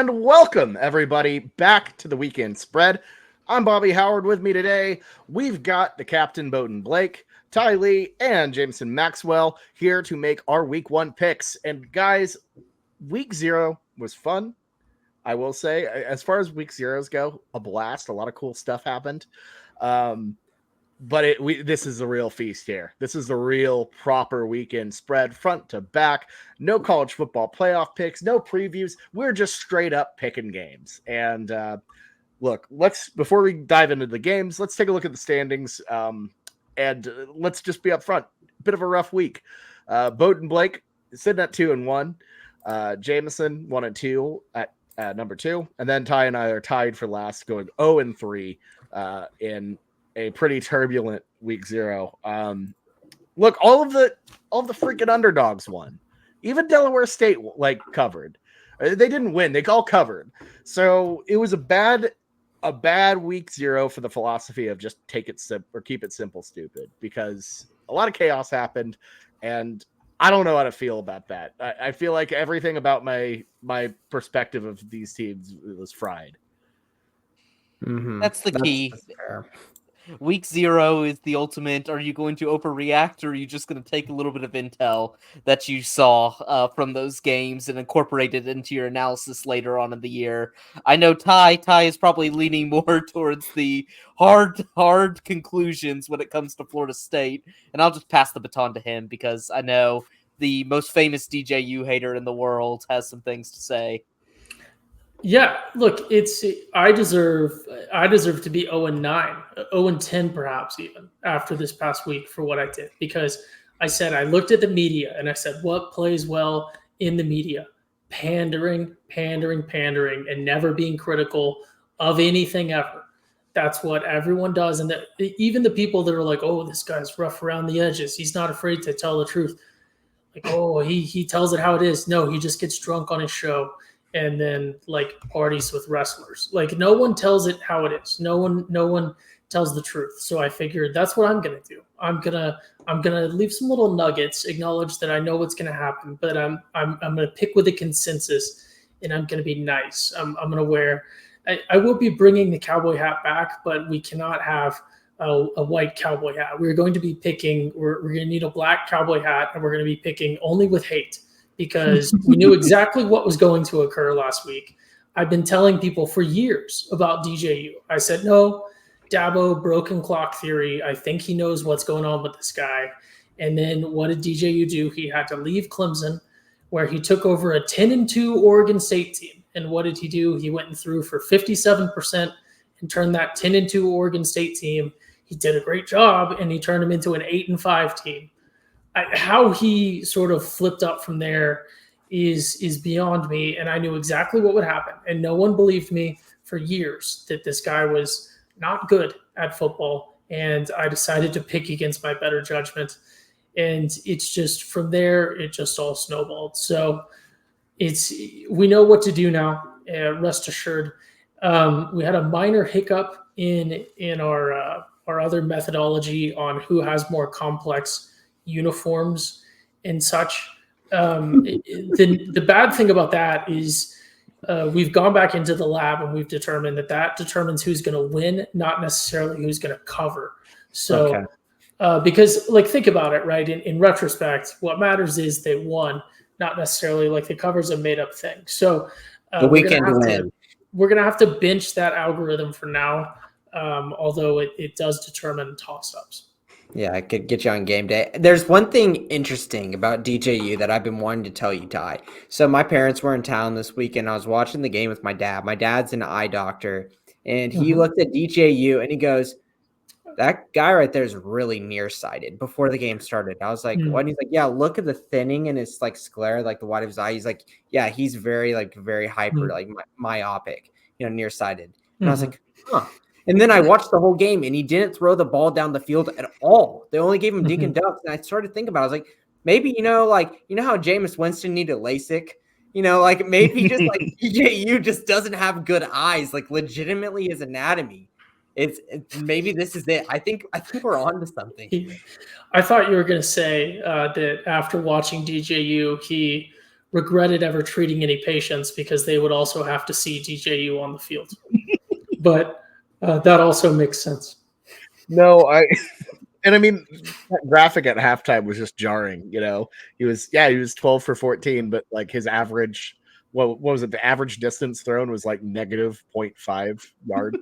And welcome, everybody, back to the Weekend Spread. I'm Bobby Howard. With me today, we've got the Captain Bowden Blake, Ty Lee, and Jameson Maxwell here to make our Week 1 picks. And guys, Week 0 was fun. I will say, as far as Week 0s go, a blast. A lot of cool stuff happened. But this is a real feast here. This is a real proper weekend spread, front to back. No college football playoff picks, no previews. We're just straight up picking games. And look, before we dive into the games, let's take a look at the standings. And let's just be up front. Bit of a rough week. Bowden Blake sitting at 2-1. Jameson 1-2 at number 2, and then Ty and I are tied for last, going 0-3 in a pretty turbulent Week 0. Look, all of the freaking underdogs won. Even Delaware State covered. They didn't win; they all covered. So it was a bad Week 0 for the philosophy of just take it simple or keep it simple, stupid. Because a lot of chaos happened, and I don't know how to feel about that. I feel like everything about my perspective of these teams was fried. Mm-hmm. That's the key. Week 0 is the ultimate. Are you going to overreact, or are you just going to take a little bit of intel that you saw from those games and incorporate it into your analysis later on in the year? I know Ty is probably leaning more towards the hard conclusions when it comes to Florida State, and I'll just pass the baton to him because I know the most famous DJU hater in the world has some things to say. Yeah, look, I deserve to be 0-9, 0-10 perhaps even after this past week for what I did, because I looked at the media and I said, what plays well in the media? Pandering, and never being critical of anything ever. That's what everyone does. And even the people that are like, oh, this guy's rough around the edges, he's not afraid to tell the truth. Like, oh, he tells it how it is. No, he just gets drunk on his show and then parties with wrestlers. No one tells it how it is. No one tells the truth. So I figured that's what I'm gonna do. I'm gonna leave some little nuggets, acknowledge that I know what's gonna happen, but I'm gonna pick with a consensus, and I'm gonna be nice. I'm gonna wear. I will be bringing the cowboy hat back, but we cannot have a white cowboy hat. We're going to be picking. We're going to need a black cowboy hat, and we're going to be picking only with hate, because we knew exactly what was going to occur last week. I've been telling people for years about DJU. I said, no, Dabo, broken clock theory. I think he knows what's going on with this guy. And then what did DJU do? He had to leave Clemson, where he took over a 10-2 Oregon State team. And what did he do? He went and threw for 57% and turned that 10-2 Oregon State team. He did a great job, and he turned him into an 8-5 team. How he sort of flipped up from there is beyond me, and I knew exactly what would happen. And no one believed me for years that this guy was not good at football, and I decided to pick against my better judgment. And it's just from there, it just all snowballed. So we know what to do now. Rest assured. We had a minor hiccup in our other methodology on who has more complex uniforms and such. The bad thing about that is we've gone back into the lab and we've determined that determines who's going to win, not necessarily who's going to cover. So, because think about it, right? In retrospect, what matters is they won, not necessarily the cover's a made up thing. So the weekend win. We're going to have to bench that algorithm for now. Although it does determine toss-ups. Yeah, I could get you on game day. There's one thing interesting about DJU that I've been wanting to tell you, Ty. So my parents were in town this weekend. I was watching the game with my dad. My dad's an eye doctor, and he looked at DJU and he goes, that guy right there is really nearsighted before the game started. I was like, what? And he's like, yeah, look at the thinning in his sclera, the white of his eye. He's like, yeah, he's very very hyper, myopic, nearsighted. And I was like, huh. And then I watched the whole game, and he didn't throw the ball down the field at all. They only gave him dink and dunks. And I started thinking about it. I was like, maybe, how Jameis Winston needed LASIK? Maybe just DJU just doesn't have good eyes, legitimately his anatomy. It's maybe this is it. I think we're on to something. I thought you were going to say that after watching DJU, he regretted ever treating any patients because they would also have to see DJU on the field. But that also makes sense. No, and I mean, that graphic at halftime was just jarring. He was 12 for 14, but like his average, what was it? The average distance thrown was like negative 0.5 yards.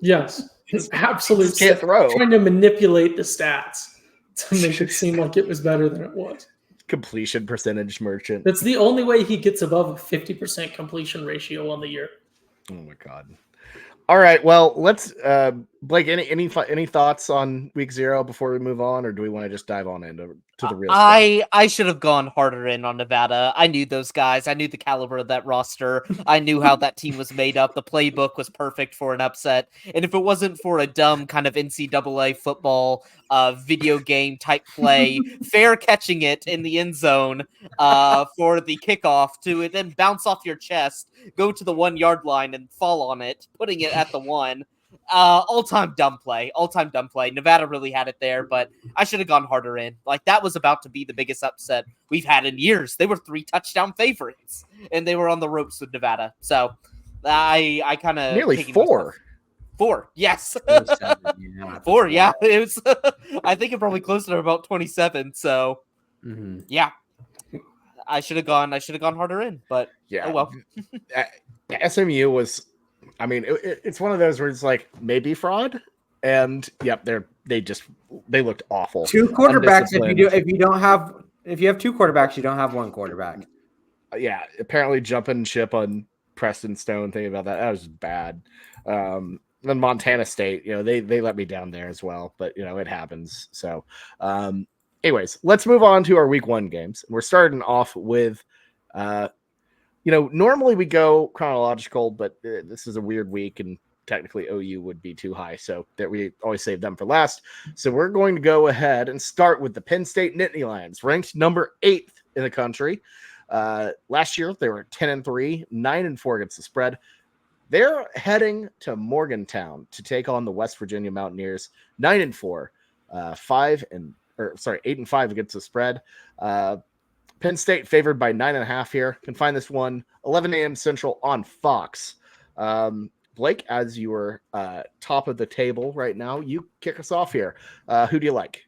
Yes, Just absolutely. can't throw. Trying to manipulate the stats to make it seem like it was better than it was. Completion percentage merchant. That's the only way he gets above a 50% completion ratio on the year. Oh my god. All right, well, let's Blake, any thoughts on week 0 before we move on, or do we want to just dive on into the real stuff? I should have gone harder in on Nevada. I knew those guys. I knew the caliber of that roster. I knew how that team was made up. The playbook was perfect for an upset. And if it wasn't for a dumb kind of NCAA football video game type play, fair catching it in the end zone for the kickoff to then bounce off your chest, go to the 1 yard line and fall on it, putting it at the 1. All-time dumb play. Nevada really had it there, but I should have gone harder in. Like, that was about to be the biggest upset we've had in years. They were 3 touchdown favorites, and they were on the ropes with Nevada. So I kind of nearly 4. 4, yes. 27, 4, yeah. It was. I think it probably closed at about 27. So yeah, I should have gone harder in, but yeah. Oh well. SMU was. I mean, it's one of those where it's like maybe fraud, and yep, they looked awful. 2 quarterbacks. If you have 2 quarterbacks, you don't have 1 quarterback. Yeah, apparently jumping ship on Preston Stone. Thinking about that was bad. Then Montana State, they let me down there as well, but it happens. So, anyways, let's move on to our week 1 games. We're starting off with. Normally we go chronological, but this is a weird week, and technically OU would be too high, so that we always save them for last. So we're going to go ahead and start with the Penn State Nittany Lions, ranked number 8th in the country. Last year they were 10-3, 9-4 against the spread. They're heading to Morgantown to take on the West Virginia Mountaineers, 9-4, 8-5 against the spread. Penn State favored by 9.5 here. Can find this one 11 a.m. Central on Fox. Blake, as you are top of the table right now, you kick us off here. Who do you like?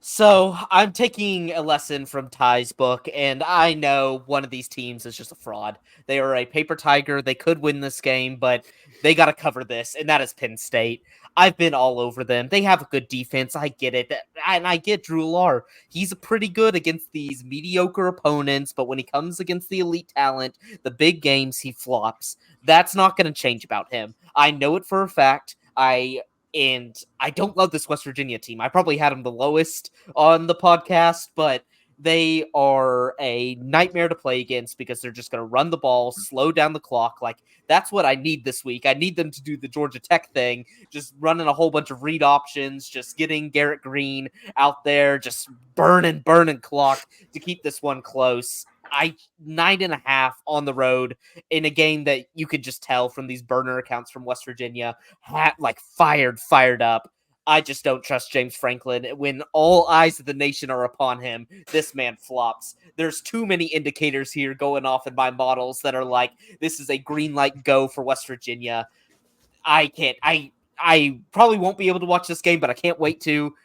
So I'm taking a lesson from Ty's book, and I know one of these teams is just a fraud. They are a paper tiger. They could win this game, but they got to cover this, and that is Penn State. I've been all over them. They have a good defense. I get it. And I get Drew Lar. He's pretty good against these mediocre opponents, but when he comes against the elite talent, the big games, he flops. That's not going to change about him. I know it for a fact. And I don't love this West Virginia team. I probably had them the lowest on the podcast, but they are a nightmare to play against because they're just going to run the ball, slow down the clock. Like, that's what I need this week. I need them to do the Georgia Tech thing, just running a whole bunch of read options, just getting Garrett Green out there, just burning clock to keep this one close. 9.5 on the road in a game that you could just tell from these burner accounts from West Virginia, fired up. I just don't trust James Franklin. When all eyes of the nation are upon him, this man flops. There's too many indicators here going off in my models that are like, this is a green light go for West Virginia. I probably won't be able to watch this game, but I can't wait to.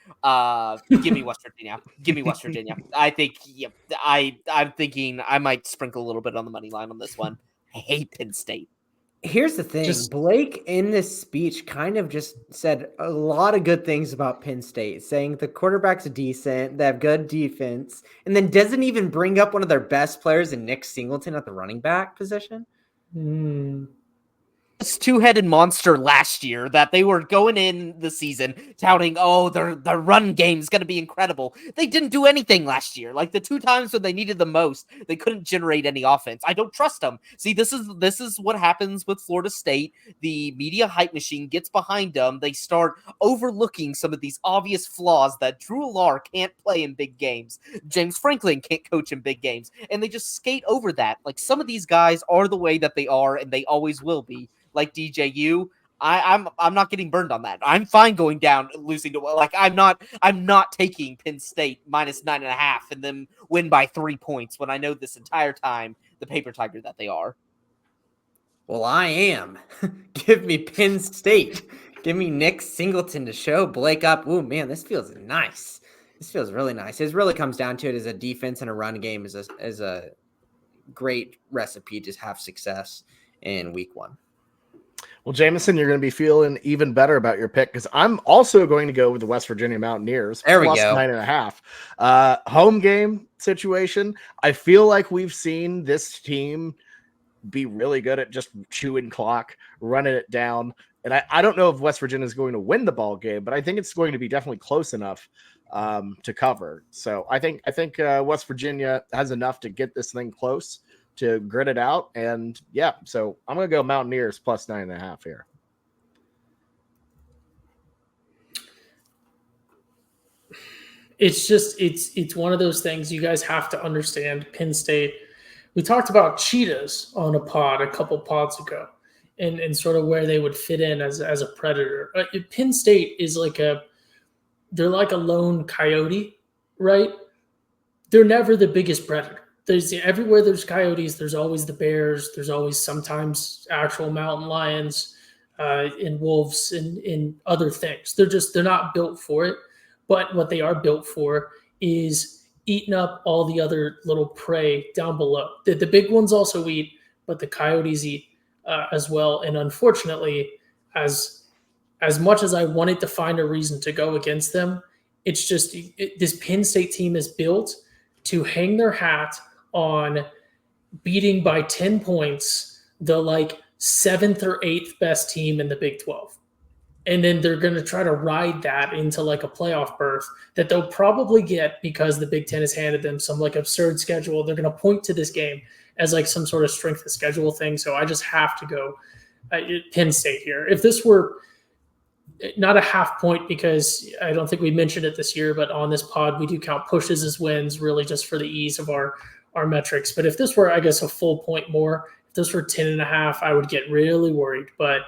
Give me West Virginia. I think, I'm thinking I might sprinkle a little bit on the money line on this one. I hate Penn State. Here's the thing. Blake, in this speech, kind of just said a lot of good things about Penn State, saying the quarterback's decent, they have good defense, and then doesn't even bring up one of their best players in Nick Singleton at the running back position. This two-headed monster last year that they were going in the season touting, their run game is going to be incredible. They didn't do anything last year. Like, the 2 times when they needed the most, they couldn't generate any offense. I don't trust them. See, this is what happens with Florida State. The media hype machine gets behind them. They start overlooking some of these obvious flaws that Drew Lar can't play in big games. James Franklin can't coach in big games. And they just skate over that. Like, some of these guys are the way that they are, and they always will be. Like DJU, I'm not getting burned on that. I'm fine going down, losing to I'm not taking Penn State minus 9.5 and then win by 3 points when I know this entire time the paper tiger that they are. Well, I am. Give me Penn State. Give me Nick Singleton to show Blake up. Ooh, man, this feels nice. This feels really nice. It really comes down to it as a defense and a run game is a great recipe to have success in week 1. Well, Jameson, you're going to be feeling even better about your pick because I'm also going to go with the West Virginia Mountaineers. There we plus go. 9.5. Home game situation. I feel like we've seen this team be really good at just chewing clock, running it down. And I don't know if West Virginia is going to win the ball game, but I think it's going to be definitely close enough to cover. So I think West Virginia has enough to get this thing close to grit it out. And yeah, so I'm going to go Mountaineers plus 9.5 here. It's just, it's one of those things you guys have to understand. Penn State, we talked about cheetahs on a pod a couple pods ago and sort of where they would fit in as a predator. Penn State is they're like a lone coyote, right? They're never the biggest predator. Everywhere there's coyotes, there's always the bears. There's always sometimes actual mountain lions and wolves and other things. They're not built for it. But what they are built for is eating up all the other little prey down below. The big ones also eat, but the coyotes eat as well. And unfortunately, as much as I wanted to find a reason to go against them, it's just this Penn State team is built to hang their hat on beating by 10 points the 7th or 8th best team in the Big 12. And then they're going to try to ride that into a playoff berth that they'll probably get because the Big Ten has handed them some absurd schedule. They're going to point to this game as some sort of strength of schedule thing. So I just have to go Penn State here. If this were not a half point, because I don't think we mentioned it this year, but on this pod, we do count pushes as wins really just for the ease of our metrics. But if this were, I guess, a full point more, if this were 10.5, I would get really worried. But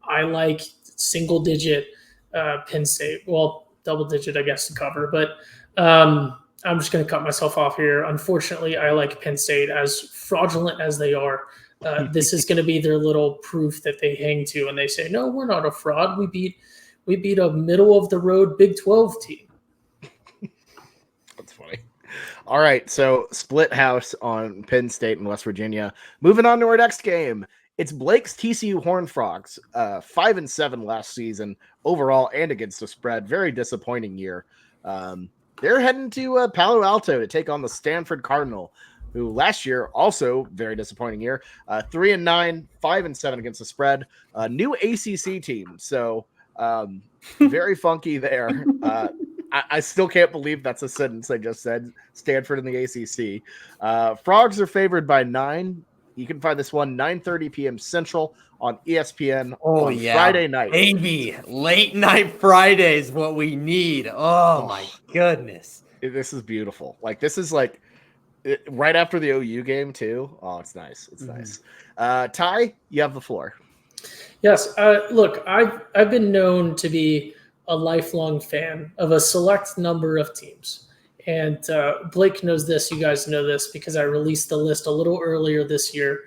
I like single digit Penn State. Well, double digit, I guess, to cover. But I'm just going to cut myself off here. Unfortunately, I like Penn State, as fraudulent as they are. This is going to be their little proof that they hang to, and they say, "No, we're not a fraud. We beat a middle of the road Big 12 team." That's funny. All right, so split house on Penn State and West Virginia. Moving on to our next game. It's Blake's TCU Horned Frogs, 5-7 last season overall and against the spread. Very disappointing year. They're heading to Palo Alto to take on the Stanford Cardinal, who last year also very disappointing year. 3-9, 5-7 against the spread. New ACC team, so very funky there. I still can't believe that's a sentence I just said. Stanford in the ACC. Frogs are favored by 9. You can find this one 9:30 p.m. Central on ESPN on Friday night. Baby, late night Friday is what we need. Oh my goodness. This is beautiful. This is right after the OU game too. Oh, it's nice. It's nice. Ty, you have the floor. Yes. Look, I've been known to be a lifelong fan of a select number of teams. And Blake knows this. You guys know this because I released the list a little earlier this year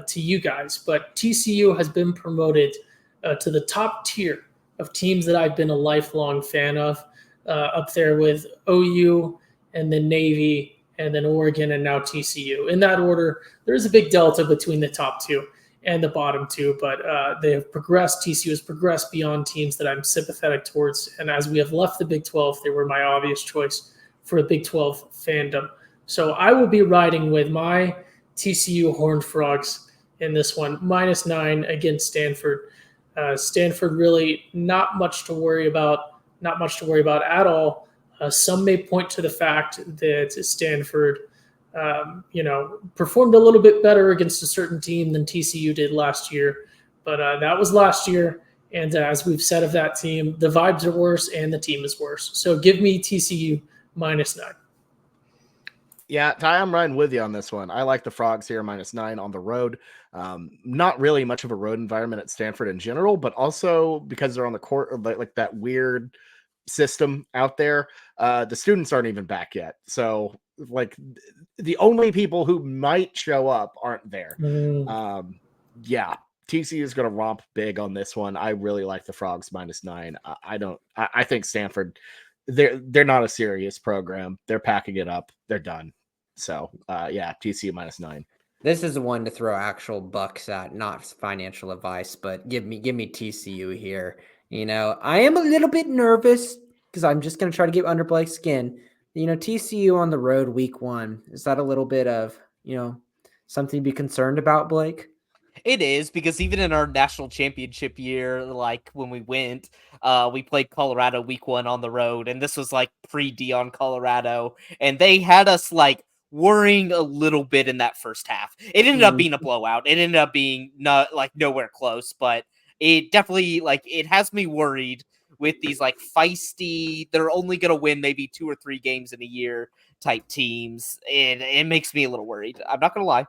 to you guys. But TCU has been promoted to the top tier of teams that I've been a lifelong fan of, up there with OU and then Navy and then Oregon and now TCU. In that order, there's a big delta between the top two and the bottom two, but they have progressed. TCU has progressed beyond teams that I'm sympathetic towards. And as we have left the Big 12, they were my obvious choice for a Big 12 fandom. So I will be riding with my TCU Horned Frogs in this one, -9 against Stanford. Stanford really not much to worry about at all. Some may point to the fact that Stanford, performed a little bit better against a certain team than TCU did last year. But that was last year. And as we've said of that team, the vibes are worse and the team is worse. So give me TCU -9. Yeah, Ty, I'm riding with you on this one. I like the Frogs here, -9 on the road. Not really much of a road environment at Stanford in general, but also because they're on the court, like that weird system out there. The students aren't even back yet, so like the only people who might show up aren't there. Yeah, TCU is going to romp big on this one. I really like the Frogs -9. I don't. I think Stanford. They're not a serious program. They're packing it up. They're done. So yeah, TCU -9. This is the one to throw actual bucks at, not financial advice, but give me TCU here. You know, I am a little bit nervous because I'm just going to try to get under Blake's skin. You know, TCU on the road week 1. Is that a little bit of, something to be concerned about, Blake? It is, because even in our national championship year, like when we went, we played Colorado week 1 on the road, and this was like pre-Dion Colorado, and they had us like worrying a little bit in that first half. It ended up being a blowout. It ended up being not like nowhere close, but it definitely like it has me worried with these like feisty, they're only going to win maybe 2 or 3 games in a year type teams. And it makes me a little worried. I'm not going to lie.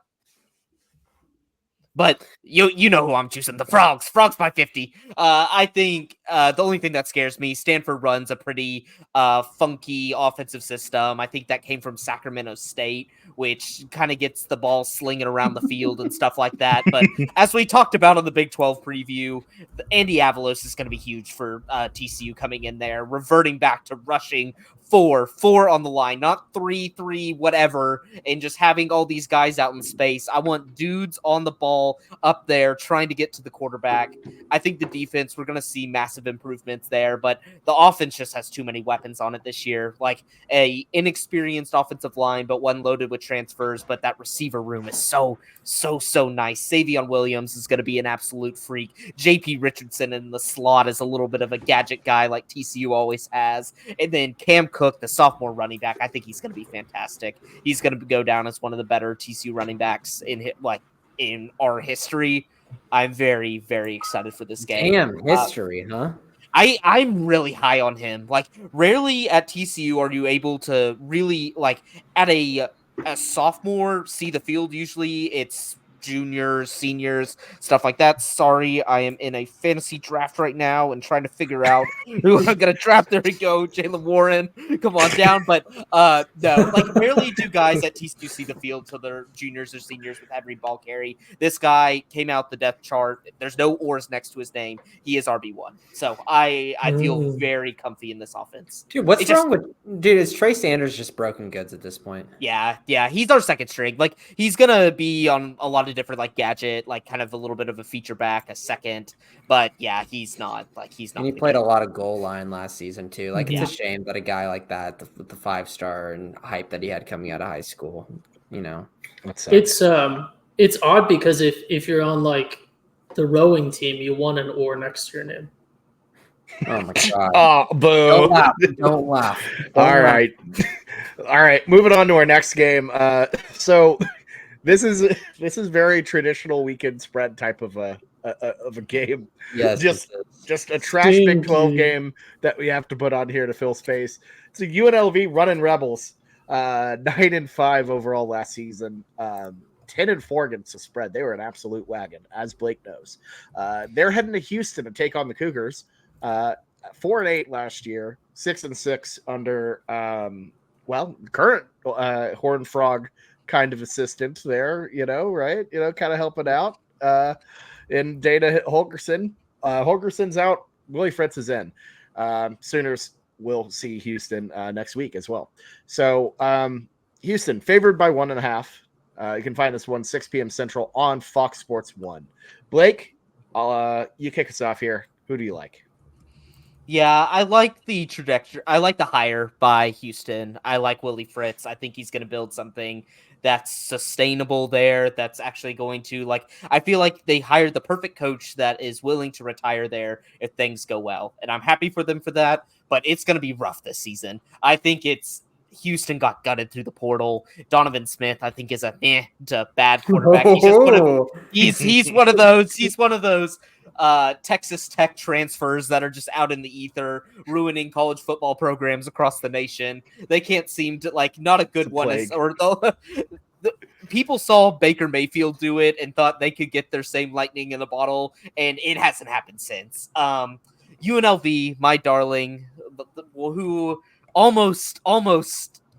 But you know who I'm choosing, the Frogs. Frogs by 50. I think the only thing that scares me, Stanford runs a pretty funky offensive system. I think that came from Sacramento State, which kind of gets the ball slinging around the field and stuff like that. But as we talked about on the Big 12 preview, Andy Avalos is going to be huge for TCU coming in there, reverting back to rushing 4 on the line, not 3, whatever, and just having all these guys out in space. I want dudes on the ball up there trying to get to the quarterback. I think the defense, we're going to see massive improvements there, but the offense just has too many weapons on it this year. Like a inexperienced offensive line, but one loaded with transfers, but that receiver room is so nice. Savion Williams is going to be an absolute freak. JP Richardson in the slot is a little bit of a gadget guy like TCU always has. And then Cam Cook, the sophomore running back, I think he's going to be fantastic. He's going to go down as one of the better TCU running backs in our history. I'm very, very excited for this game. Damn, history, huh? I'm really high on him. Like, rarely at TCU are you able to really, like, at a sophomore see the field. Usually it's juniors, seniors, stuff like that. Sorry, I am in a fantasy draft right now and trying to figure out who I'm gonna draft. There we go, Jalen Warren. Come on down. But no, like rarely do guys at TCU see the field till they're juniors or seniors with every ball carry. This guy came out the depth chart. There's no oars next to his name. He is RB1. So I feel very comfy in this offense. Dude, what's wrong with dude? Is Trey Sanders just broken goods at this point? Yeah, he's our second string. Like he's gonna be on a lot of different like gadget, like kind of a little bit of a feature back, a second. But yeah, he's not. And he played a lot of goal line last season too. Like it's a shame that a guy like that, with the 5-star and hype that he had coming out of high school, it's odd because if you're on like the rowing team, you want an oar next to your name. Oh my god! Oh, boo! Don't laugh. All right. Moving on to our next game. So this is very traditional weekend spread type of a game. Yes, just a trash Big 12 game that we have to put on here to fill space. So UNLV running Rebels, 9-5 overall last season. 10-4 against the spread. They were an absolute wagon, as Blake knows. They're heading to Houston to take on the Cougars. 4-8 last year, 6-6 under current Horned Frog kind of assistant there, right? Kind of helping out. And Dana Holgerson. Holgerson's out. Willie Fritz is in. Sooners will see Houston next week as well. So Houston favored by 1.5. You can find this one 6 p.m. Central on Fox Sports 1. Blake, you kick us off here. Who do you like? Yeah, I like the trajectory. I like the hire by Houston. I like Willie Fritz. I think he's going to build something that's sustainable there. That's actually going to I feel like they hired the perfect coach that is willing to retire there if things go well. And I'm happy for them for that, but it's going to be rough this season. I think Houston got gutted through the portal. Donovan Smith, I think, is a bad quarterback. He's one of those. He's one of those. Texas Tech transfers that are just out in the ether, ruining college football programs across the nation. They can't seem to not a good one is, or the people saw Baker Mayfield do it and thought they could get their same lightning in a bottle, and it hasn't happened since. UNLV, my darling, who almost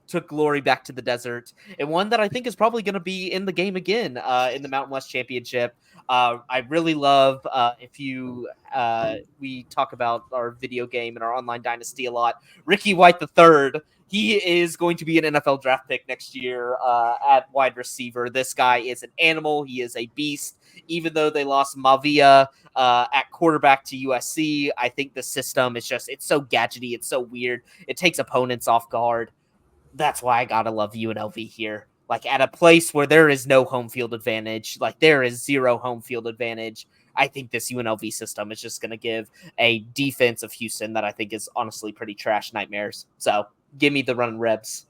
took glory back to the desert, and one that I think is probably going to be in the game again in the Mountain West Championship. I really love we talk about our video game and our online dynasty a lot. Ricky White III, he is going to be an NFL draft pick next year at wide receiver. This guy is an animal. He is a beast. Even though they lost Mavia at quarterback to USC, I think the system is it's so gadgety. It's so weird. It takes opponents off guard. That's why I gotta love UNLV here. At a place where there is no home field advantage, there is zero home field advantage, I think this UNLV system is just going to give a defense of Houston that I think is honestly pretty trash nightmares. So give me the run Rebs.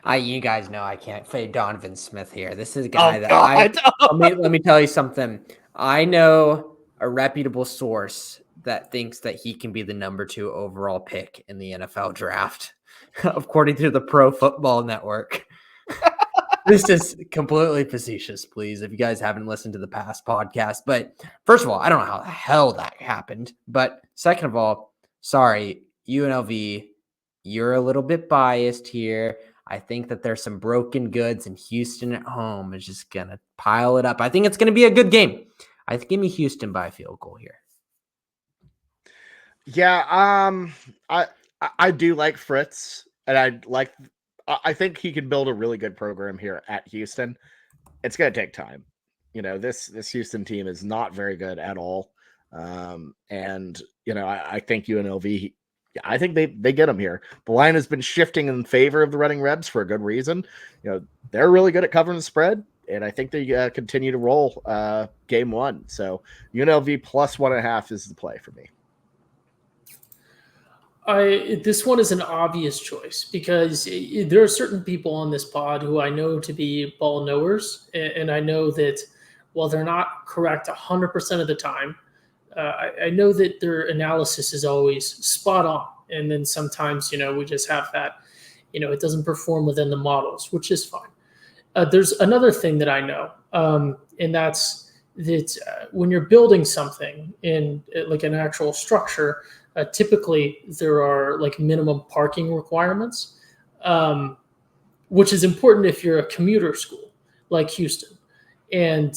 You guys know I can't fade Donovan Smith here. This is a guy let me tell you something. I know a reputable source that thinks that he can be the number 2 overall pick in the NFL draft, according to the Pro Football Network. This is completely facetious, please, if you guys haven't listened to the past podcast. But first of all, I don't know how the hell that happened. But second of all, sorry, UNLV, you're a little bit biased here. I think that there's some broken goods, and Houston at home is just going to pile it up. I think it's going to be a good game. I think give me Houston by a field goal here. Yeah, I do like Fritz, and I think he can build a really good program here at Houston. It's going to take time. This Houston team is not very good at all. And I think UNLV, I think they get them here. The line has been shifting in favor of the Reading Rebs for a good reason. They're really good at covering the spread, and I think they continue to roll game 1. So UNLV plus 1.5 is the play for me. This one is an obvious choice because there are certain people on this pod who I know to be ball knowers, and I know that while they're not correct 100% of the time, I know that their analysis is always spot on. And then sometimes, we just have that, it doesn't perform within the models, which is fine. There's another thing that I know, and that's that when you're building something in an actual structure, typically there are minimum parking requirements, which is important if you're a commuter school like Houston. And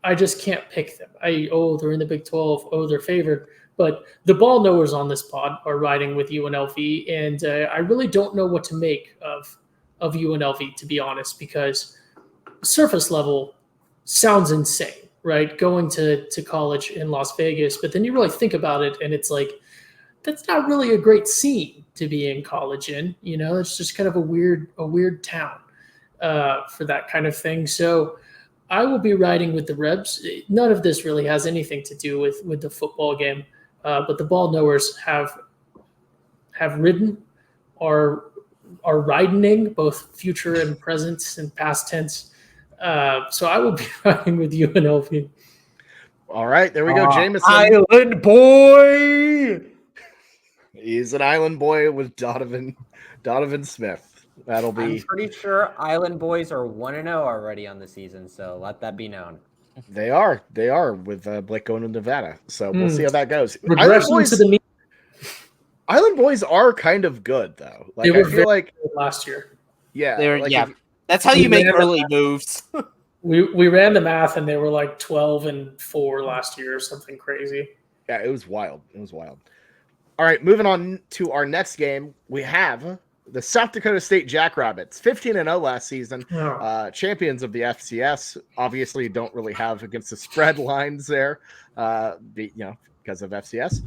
I just can't pick them. They're in the Big 12. They're favored. But the ball knowers on this pod are riding with UNLV, and I really don't know what to make of UNLV, to be honest, because surface level sounds insane. Right, going to college in Las Vegas, but then you really think about it, and it's that's not really a great scene to be in college in. It's just kind of a weird town for that kind of thing. So I will be riding with the Rebs. None of this really has anything to do with the football game, but the ball knowers have ridden, are riding, both future and present and past tense. So I will be riding with UNLV. All right, there we go, Jameson. Island boy. He's an island boy with Donovan Smith. That'll be. I'm pretty sure Island boys are 1-0 already on the season, so let that be known. They are with Blake going to Nevada. So we'll see how that goes. Island boys are kind of good though. They were very good last year. Yeah, that's how you make early moves. We ran the math, and they were 12-4 last year or something crazy. Yeah, it was wild. All right, moving on to our next game, we have the South Dakota State Jackrabbits, 15-0 last season, champions of the FCS. Obviously, don't really have against the spread lines there, because of FCS.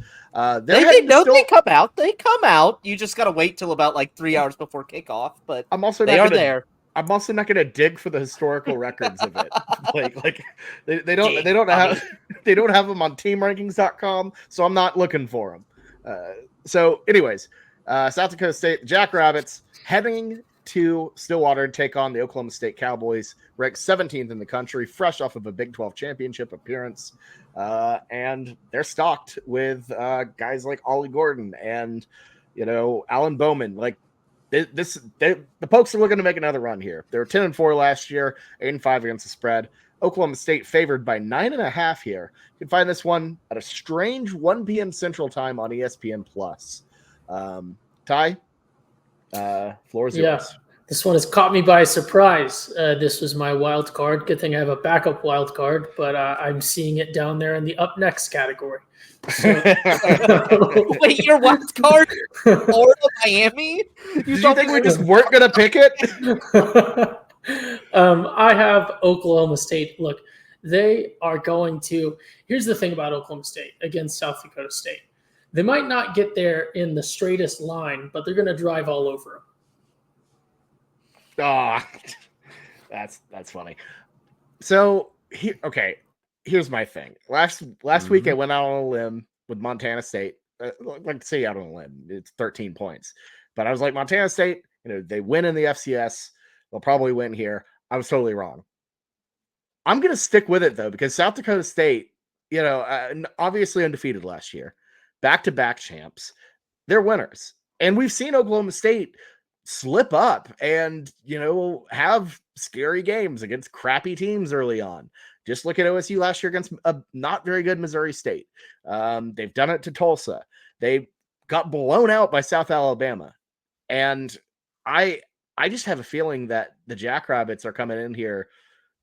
They come out. They come out. You just gotta wait till about 3 hours before kickoff. But they are there. I'm also not going to dig for the historical records of it. They don't have them on teamrankings.com, so I'm not looking for them. So anyways, South Dakota State Jackrabbits heading to Stillwater to take on the Oklahoma State Cowboys, ranked 17th in the country, fresh off of a Big 12 championship appearance. And they're stocked with guys like Ollie Gordon and, Alan Bowman. Like, the Pokes are looking to make another run here. They were 10-4 last year, 8-5 against the spread. Oklahoma State favored by 9.5 here. You can find this one at a strange 1 p.m. Central Time on ESPN Plus. Ty, floor is yours. This one has caught me by surprise. This was my wild card. Good thing I have a backup wild card, but I'm seeing it down there in the up next category. So, wait, your wild card? Florida, Miami? Did you think we just weren't going to pick it? I have Oklahoma State. Look, they are going to. Here's the thing about Oklahoma State against South Dakota State. They might not get there in the straightest line, but they're going to drive all over them. Oh, that's funny. So here's my thing. Last week I went out on a limb with Montana State. Like say out on a limb, it's 13 points, but I was like Montana State. They win in the FCS. They'll probably win here. I was totally wrong. I'm gonna stick with it though because South Dakota State, obviously undefeated last year, back-to-back champs. They're winners, and we've seen Oklahoma State slip up and have scary games against crappy teams early on. Just look at OSU last year against a not very good Missouri State. They've done it to Tulsa. They got blown out by South Alabama. And I just have a feeling that the Jackrabbits are coming in here.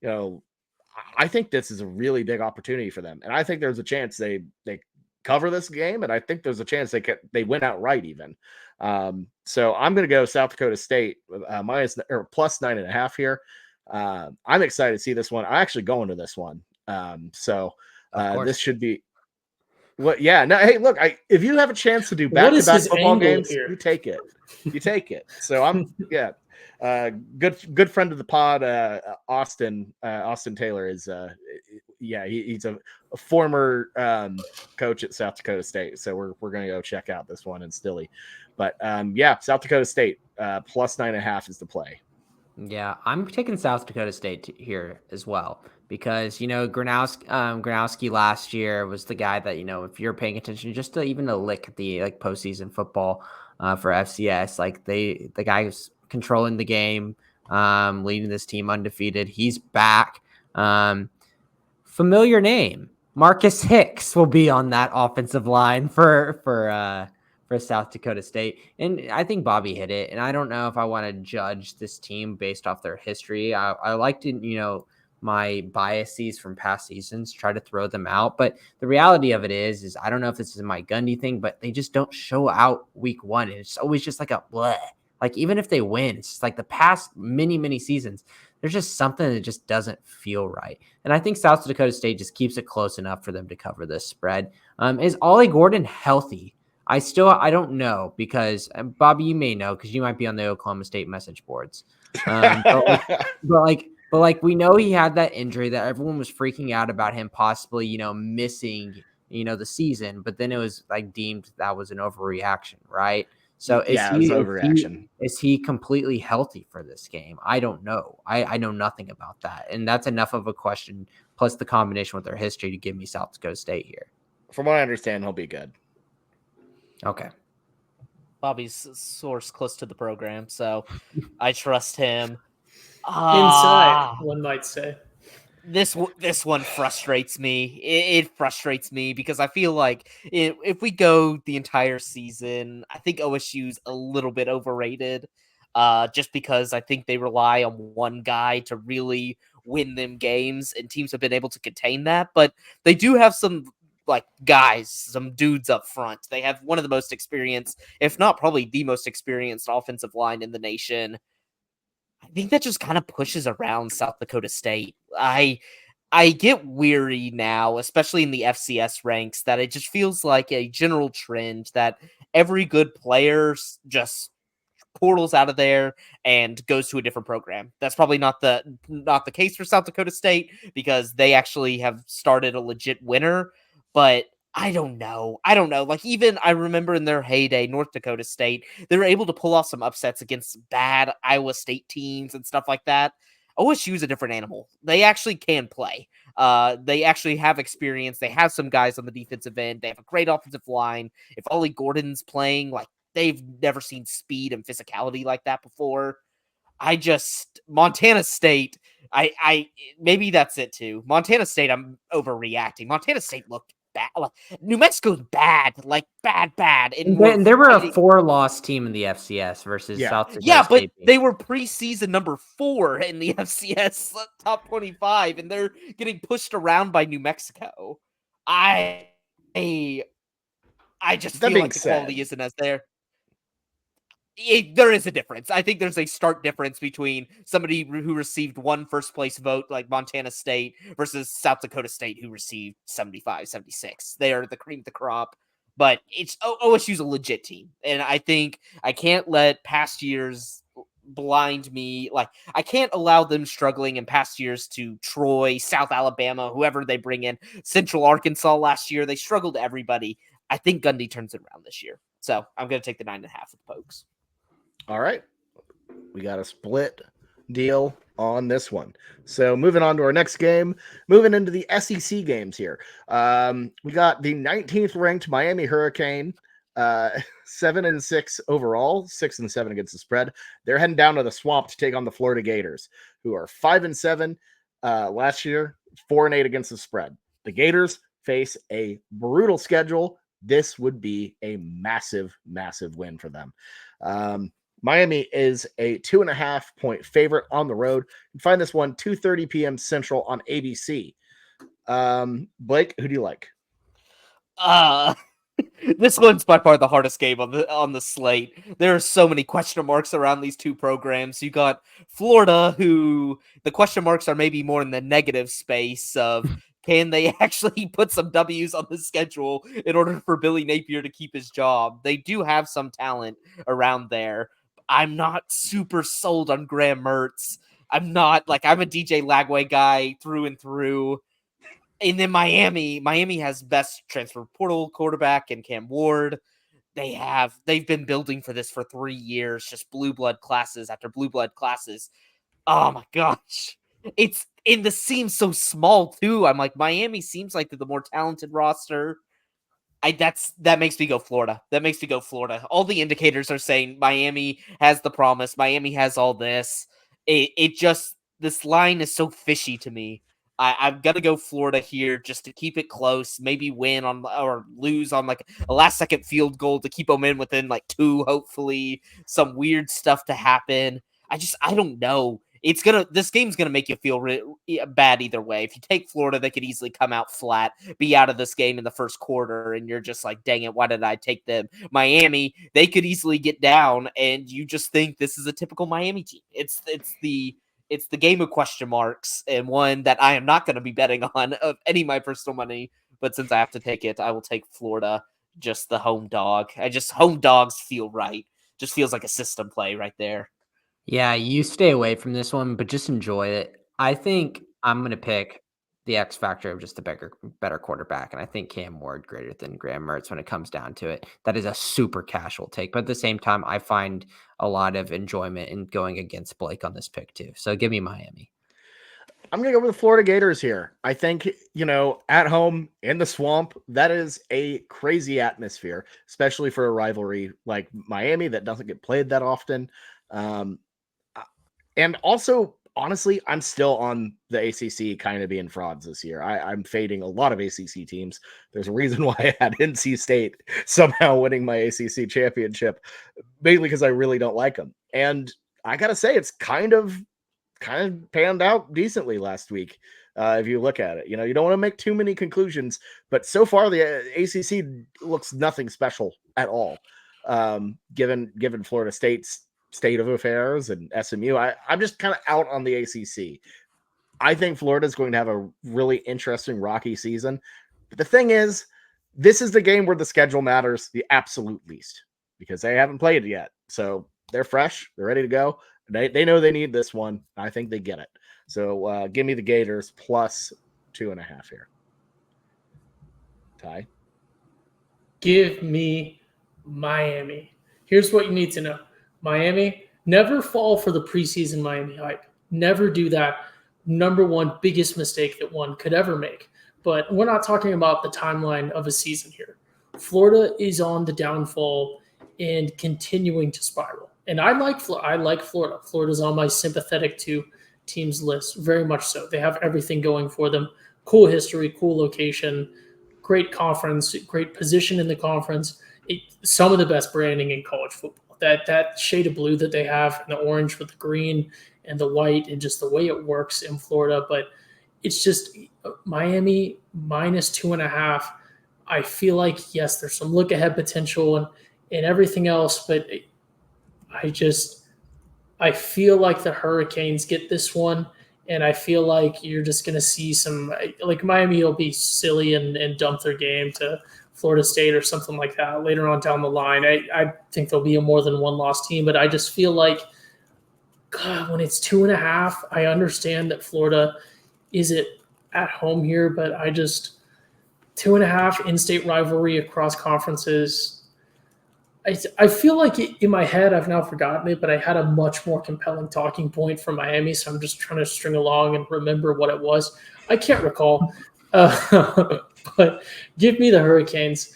I think this is a really big opportunity for them. And I think there's a chance they cover this game. And I think there's a chance they win outright even. So I'm going to go South Dakota State plus 9.5 here. I'm excited to see this one. I'm actually going to this one. This should be what? Yeah. No. Hey, look. If you have a chance to do back-to-back football games, you take it. You take it. So I'm good friend of the pod. Austin Taylor is he's a former coach at South Dakota State. So we're gonna go check out this one in Stilly. But South Dakota State plus 9.5 is the play. Yeah, I'm taking South Dakota State here as well because Gronowski last year was the guy that if you're paying attention just to even a lick at the postseason football for FCS, the guy who's controlling the game, leading this team undefeated. He's back. Familiar name, Marcus Hicks will be on that offensive line for South Dakota State. And I think Bobby hit it. And I don't know if I want to judge this team based off their history. I like to, my biases from past seasons, try to throw them out. But the reality of it is I don't know if this is my Gundy thing, but they just don't show out week one. And it's always just like a bleh. Like, even if they win, it's just like the past many, many seasons, there's just something that just doesn't feel right. And I think South Dakota State just keeps it close enough for them to cover this spread. Is Ollie Gordon healthy? I don't know because Bobby, you may know because you might be on the Oklahoma State message boards. But we know he had that injury that everyone was freaking out about him possibly, missing, the season. But then it was deemed that was an overreaction, right? So is he completely healthy for this game? I don't know. I know nothing about that, and that's enough of a question. Plus the combination with their history to give me South Dakota State here. From what I understand, he'll be good. Okay. Bobby's source close to the program, so I trust him. Inside, one might say. This one frustrates me. It frustrates me because I feel like if we go the entire season, I think OSU's a little bit overrated. Just because I think they rely on one guy to really win them games, and teams have been able to contain that. But they do have some guys, some dudes up front. They have one of the most experienced, if not probably the most experienced offensive line in the nation. I think that just kind of pushes around South Dakota State. I get weary now, especially in the FCS ranks, that it just feels like a general trend that every good player just portals out of there and goes to a different program. That's probably not the case for South Dakota State because they actually have started a legit winner. But I don't know. Like, even I remember in their heyday, North Dakota State, they were able to pull off some upsets against bad Iowa State teams and stuff like that. OSU is a different animal. They actually can play. They actually have experience. They have some guys on the defensive end. They have a great offensive line. If Ollie Gordon's playing, like, they've never seen speed and physicality like that before. Montana State, I maybe that's it too. Montana State, I'm overreacting. Montana State looked bad. Like, New Mexico's bad, like bad. And And they were a 4-loss team in the FCS versus Yeah. South Dakota yeah, but State. they were preseason number 4 in the FCS top 25, and they're getting pushed around by New Mexico. I just That feel being like the said, quality isn't as there. There is a difference. I think there's a stark difference between somebody who received 1 first place vote like Montana State versus South Dakota State who received 75, 76. They are the cream of the crop, but OSU's a legit team. And I think I can't let past years blind me. Like, I can't allow them struggling in past years to Troy, South Alabama, whoever they bring in, Central Arkansas last year. They struggled to everybody. I think Gundy turns it around this year. So I'm going to take the 9.5 with the Pokes. All right. We got a split deal on this one. So moving on to our next game, moving into the SEC games here. We got the 19th ranked Miami Hurricane, 7-6 overall, 6-7 against the spread. They're heading down to the Swamp to take on the Florida Gators, who are 5-7 last year, 4-8 against the spread. The Gators face a brutal schedule. This would be a massive win for them. Miami is a 2.5-point favorite on the road. You can find this one 2:30 p.m. Central on ABC. Blake, who do you like? This one's by far the hardest game on the slate. There are so many question marks around these two programs. You got Florida, who the question marks are maybe more in the negative space of can they actually put some W's on the schedule in order for Billy Napier to keep his job? They do have some talent around there. I'm not super sold on Graham Mertz. I'm a DJ Lagway guy through and through. And then Miami has best transfer portal quarterback and Cam Ward. They've been building for this for 3 years, just blue blood classes after blue blood classes. Oh my gosh. The seems so small too. I'm like, Miami seems like the more talented roster. That makes me go Florida. All the indicators are saying Miami has the promise. Miami has all this. This line is so fishy to me. I'm gonna go Florida here just to keep it close. Maybe win on or lose on like a last second field goal to keep them in within like 2. Hopefully, some weird stuff to happen. I don't know. This game's gonna make you feel bad either way. If you take Florida, they could easily come out flat, be out of this game in the first quarter, and you're just like, dang it, why did I take them? Miami, they could easily get down, and you just think this is a typical Miami team. It's the game of question marks, and one that I am not going to be betting on of any of my personal money. But since I have to take it, I will take Florida, just the home dog. Home dogs feel right. Just feels like a system play right there. Yeah, you stay away from this one, but just enjoy it. I think I'm going to pick the X factor of just a better quarterback, and I think Cam Ward greater than Graham Mertz when it comes down to it. That is a super casual take, but at the same time, I find a lot of enjoyment in going against Blake on this pick too. So give me Miami. I'm going to go with the Florida Gators here. I think, at home in the Swamp, that is a crazy atmosphere, especially for a rivalry like Miami that doesn't get played that often. And also, honestly, I'm still on the ACC kind of being frauds this year. I'm fading a lot of ACC teams. There's a reason why I had NC State somehow winning my ACC championship, mainly because I really don't like them. And I got to say, it's kind of panned out decently last week. If you look at it, you don't want to make too many conclusions, but so far the ACC looks nothing special at all. Given Florida State's state of affairs and SMU, I'm just kind of out on the ACC. I think Florida is going to have a really interesting rocky season. But the thing is, this is the game where the schedule matters the absolute least because they haven't played it yet. So they're fresh. They're ready to go. They know they need this one. I think they get it. So give me the Gators plus 2.5 here. Ty? Give me Miami. Here's what you need to know. Miami, never fall for the preseason Miami hype. Never do that. Number one biggest mistake that one could ever make. But we're not talking about the timeline of a season here. Florida is on the downfall and continuing to spiral. And I like Florida. Florida's on my sympathetic to teams list, very much so. They have everything going for them. Cool history, cool location, great conference, great position in the conference. Some of the best branding in college football. That shade of blue that they have, and the orange with the green and the white, and just the way it works in Florida. But it's just Miami -2.5. I feel like, yes, there's some look ahead potential and everything else, but I feel like the Hurricanes get this one, and I feel like you're just going to see like Miami will be silly and dump their game to Florida State or something like that later on down the line. I think there'll be a more than one loss team, but I just feel like, God, when it's 2.5, I understand that Florida is at home here, but 2.5 in-state rivalry across conferences. I feel like in my head, I've now forgotten it, but I had a much more compelling talking point from Miami, so I'm just trying to string along and remember what it was. I can't recall, but give me the Hurricanes.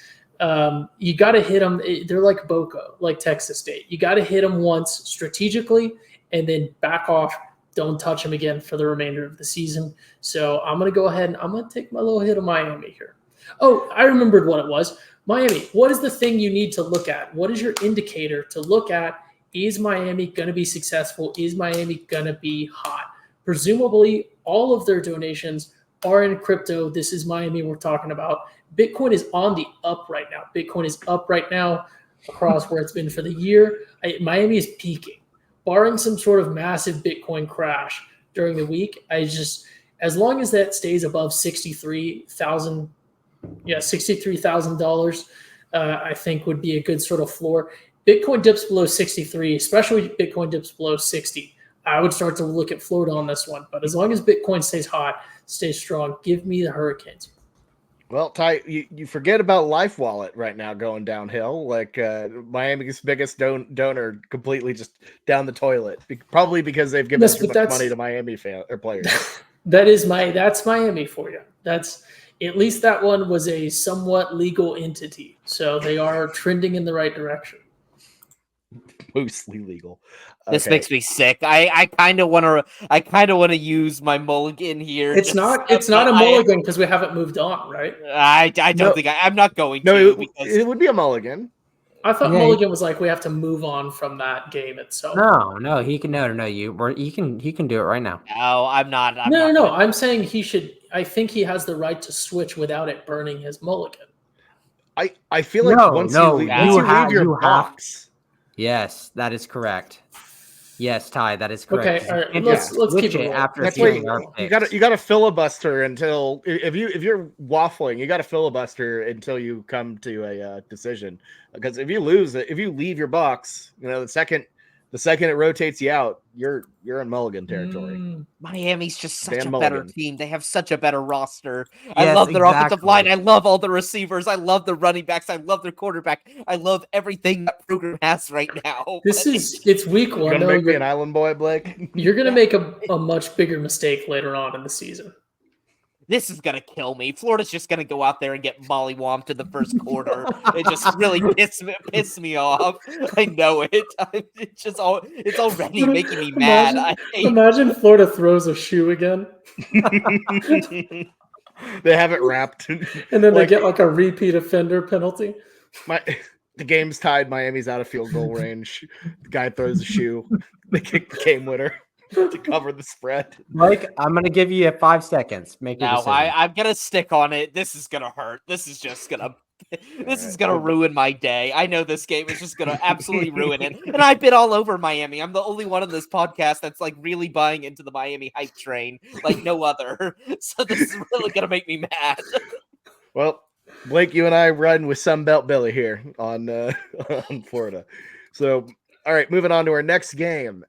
You got to hit them. They're like Boca, like Texas State. You got to hit them once strategically and then back off. Don't touch them again for the remainder of the season. So I'm going to go ahead and I'm going to take my little hit of Miami here. Oh, I remembered what it was. Miami, what is the thing you need to look at? What is your indicator to look at? Is Miami going to be successful? Is Miami going to be hot? Presumably, all of their donations are in crypto. This is Miami we're talking about. Bitcoin is on the up right now. Bitcoin is up right now across where it's been for the year. Miami is peaking. Barring some sort of massive Bitcoin crash during the week, as long as that stays above $63,000, I think would be a good sort of floor. Bitcoin dips below 63, especially Bitcoin dips below 60. I would start to look at Florida on this one. But as long as Bitcoin stays hot, stays strong, give me the Hurricanes. Well, Ty, you forget about Life Wallet right now going downhill. Like Miami's biggest donor completely just down the toilet, probably because they've given too much money to Miami players. That's Miami for you. That's at least that one was a somewhat legal entity, so they are trending in the right direction. Mostly legal. This makes me sick. I kind of want to use my mulligan here. It's not a mulligan because we haven't moved on, right? I don't think I'm not going to. No, it would be a mulligan. I thought mulligan was like we have to move on from that game itself. No, he can he can do it right now. No, I'm not. No. I'm saying he should. I think he has the right to switch without it burning his mulligan. I feel like once you leave your box. Yes, that is correct. Yes, Ty, that is correct. Okay, all right. Let's keep it after you got to filibuster until if you're waffling, you got to filibuster until you come to a decision. Because if you leave your box, the second it rotates you out, you're in mulligan territory. Miami's just such a better team. They have such a better roster. Yes, I love their offensive line. I love all the receivers. I love the running backs. I love their quarterback. I love everything that program has right now. It's week one. You're gonna make me an island boy, Blake. You're gonna make a much bigger mistake later on in the season. This is gonna kill me. Florida's just gonna go out there and get mollywomped in the first quarter. It just really piss me off. I know it. It's already making me mad. Imagine Florida throws a shoe again. They have it wrapped, and then they get like a repeat offender penalty. The game's tied. Miami's out of field goal range. The guy throws a shoe. They kick the game winner to cover the spread. Mike, I'm going to give you 5 seconds. Make your decision. I'm going to stick on it. This is going to hurt. This is going to ruin my day. I know this game is just going to absolutely ruin it. And I've been all over Miami. I'm the only one on this podcast that's like really buying into the Miami hype train like no other. So this is really going to make me mad. Well, Blake, you and I run with Sunbelt Billy here on Florida. So, all right, moving on to our next game.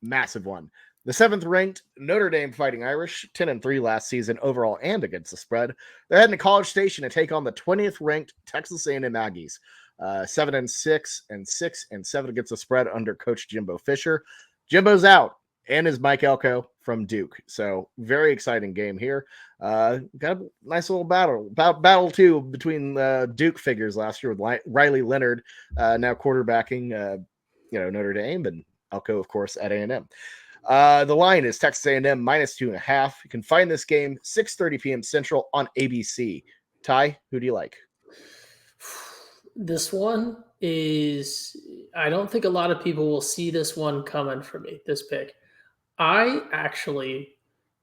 Massive one. The 7th-ranked Notre Dame Fighting Irish, 10-3 last season overall and against the spread. They're heading to College Station to take on the 20th-ranked Texas A&M Aggies, 7-6 and 6-7 against the spread under Coach Jimbo Fisher. Jimbo's out, and is Mike Elko from Duke. So very exciting game here. Got a nice little battle too between Duke figures last year with Riley Leonard now quarterbacking Notre Dame, and Elko, of course, at A&M. The line is Texas A&M -2.5. You can find this game 6:30 p.m. Central on ABC. Ty, who do you like? This one is, I don't think a lot of people will see this one coming for me, this pick. I actually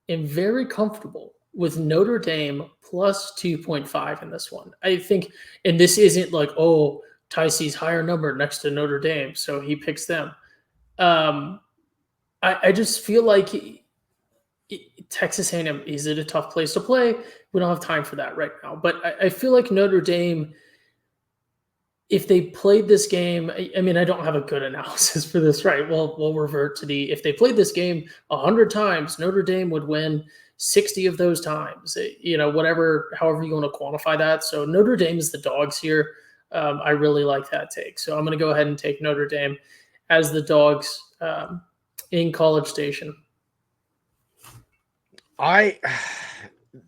am very comfortable with Notre Dame plus 2.5 in this one. I think, and this isn't like, oh, Ty sees higher number next to Notre Dame, so he picks them. I just feel like Texas A&M, is it a tough place to play? We don't have time for that right now. But I feel like Notre Dame, if they played this game, I mean, I don't have a good analysis for this, right? We'll revert to if they played this game 100 times, Notre Dame would win 60 of those times, however you want to quantify that. So Notre Dame is the dogs here. I really like that take. So I'm going to go ahead and take Notre Dame as the dogs in College Station.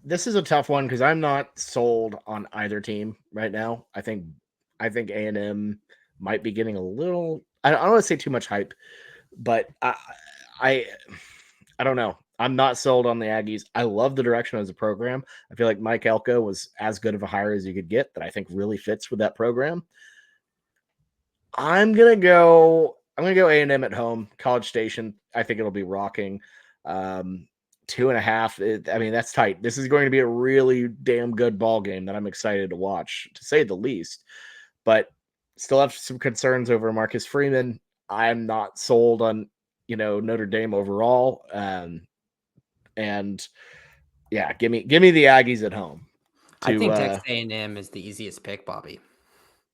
This is a tough one because I'm not sold on either team right now. I think A&M might be getting a little, I don't want to say too much hype, but I don't know. I'm not sold on the Aggies. I love the direction as a program. I feel like Mike Elko was as good of a hire as you could get that I think really fits with that program. I'm gonna go A&M at home, College Station. I think it'll be rocking. 2.5. I mean, that's tight. This is going to be a really damn good ball game that I'm excited to watch, to say the least. But still have some concerns over Marcus Freeman. I'm not sold on Notre Dame overall. And yeah, give me the Aggies at home. I think Texas A&M is the easiest pick, Bobby.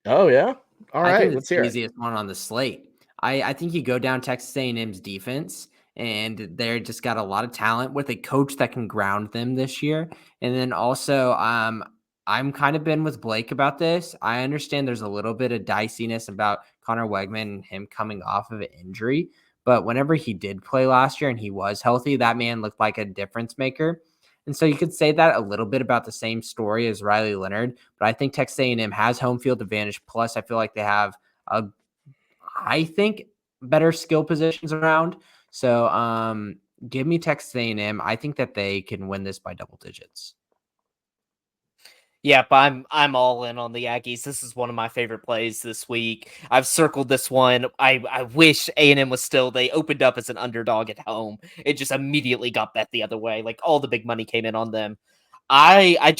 Oh yeah, all right. Let's hear the easiest one on the slate. I think you go down Texas A&M's defense, and they're just got a lot of talent with a coach that can ground them this year. And then also, I'm kind of been with Blake about this. I understand there's a little bit of diciness about Connor Wegman and him coming off of an injury. But whenever he did play last year and he was healthy, that man looked like a difference maker. And so you could say that a little bit about the same story as Riley Leonard. But I think Texas A&M has home field advantage. Plus, I feel like they have, better skill positions around. So give me Texas A&M. I think that they can win this by double digits. Yep, I'm all in on the Aggies. This is one of my favorite plays this week. I've circled this one. I wish A&M was still, they opened up as an underdog at home. It just immediately got bet the other way. Like all the big money came in on them. I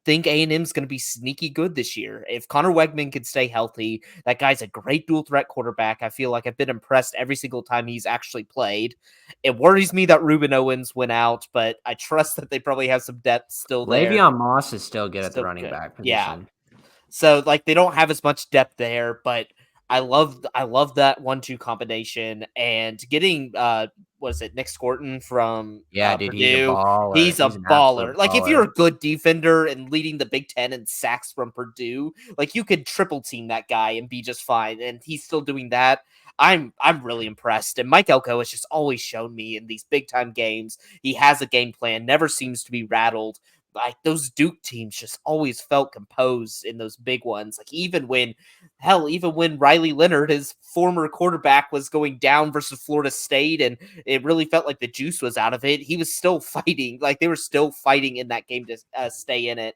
think A&M's going to be sneaky good this year. If Connor Wegman can stay healthy, that guy's a great dual threat quarterback. I feel like I've been impressed every single time he's actually played. It worries me that Reuben Owens went out, but I trust that they probably have some depth still there. Le'Veon Moss is still good at the running back position. Yeah. So they don't have as much depth there, but I love that 1-2 combination, and getting Nick Scorton from Purdue. He's a baller. Like if you're a good defender and leading the Big Ten in sacks from Purdue, like you could triple team that guy and be just fine. And he's still doing that. I'm really impressed. And Mike Elko has just always shown me in these big time games, he has a game plan, never seems to be rattled. Like those Duke teams just always felt composed in those big ones. Like even when Riley Leonard, his former quarterback, was going down versus Florida State and it really felt like the juice was out of it, he was still fighting. Like they were still fighting in that game to stay in it.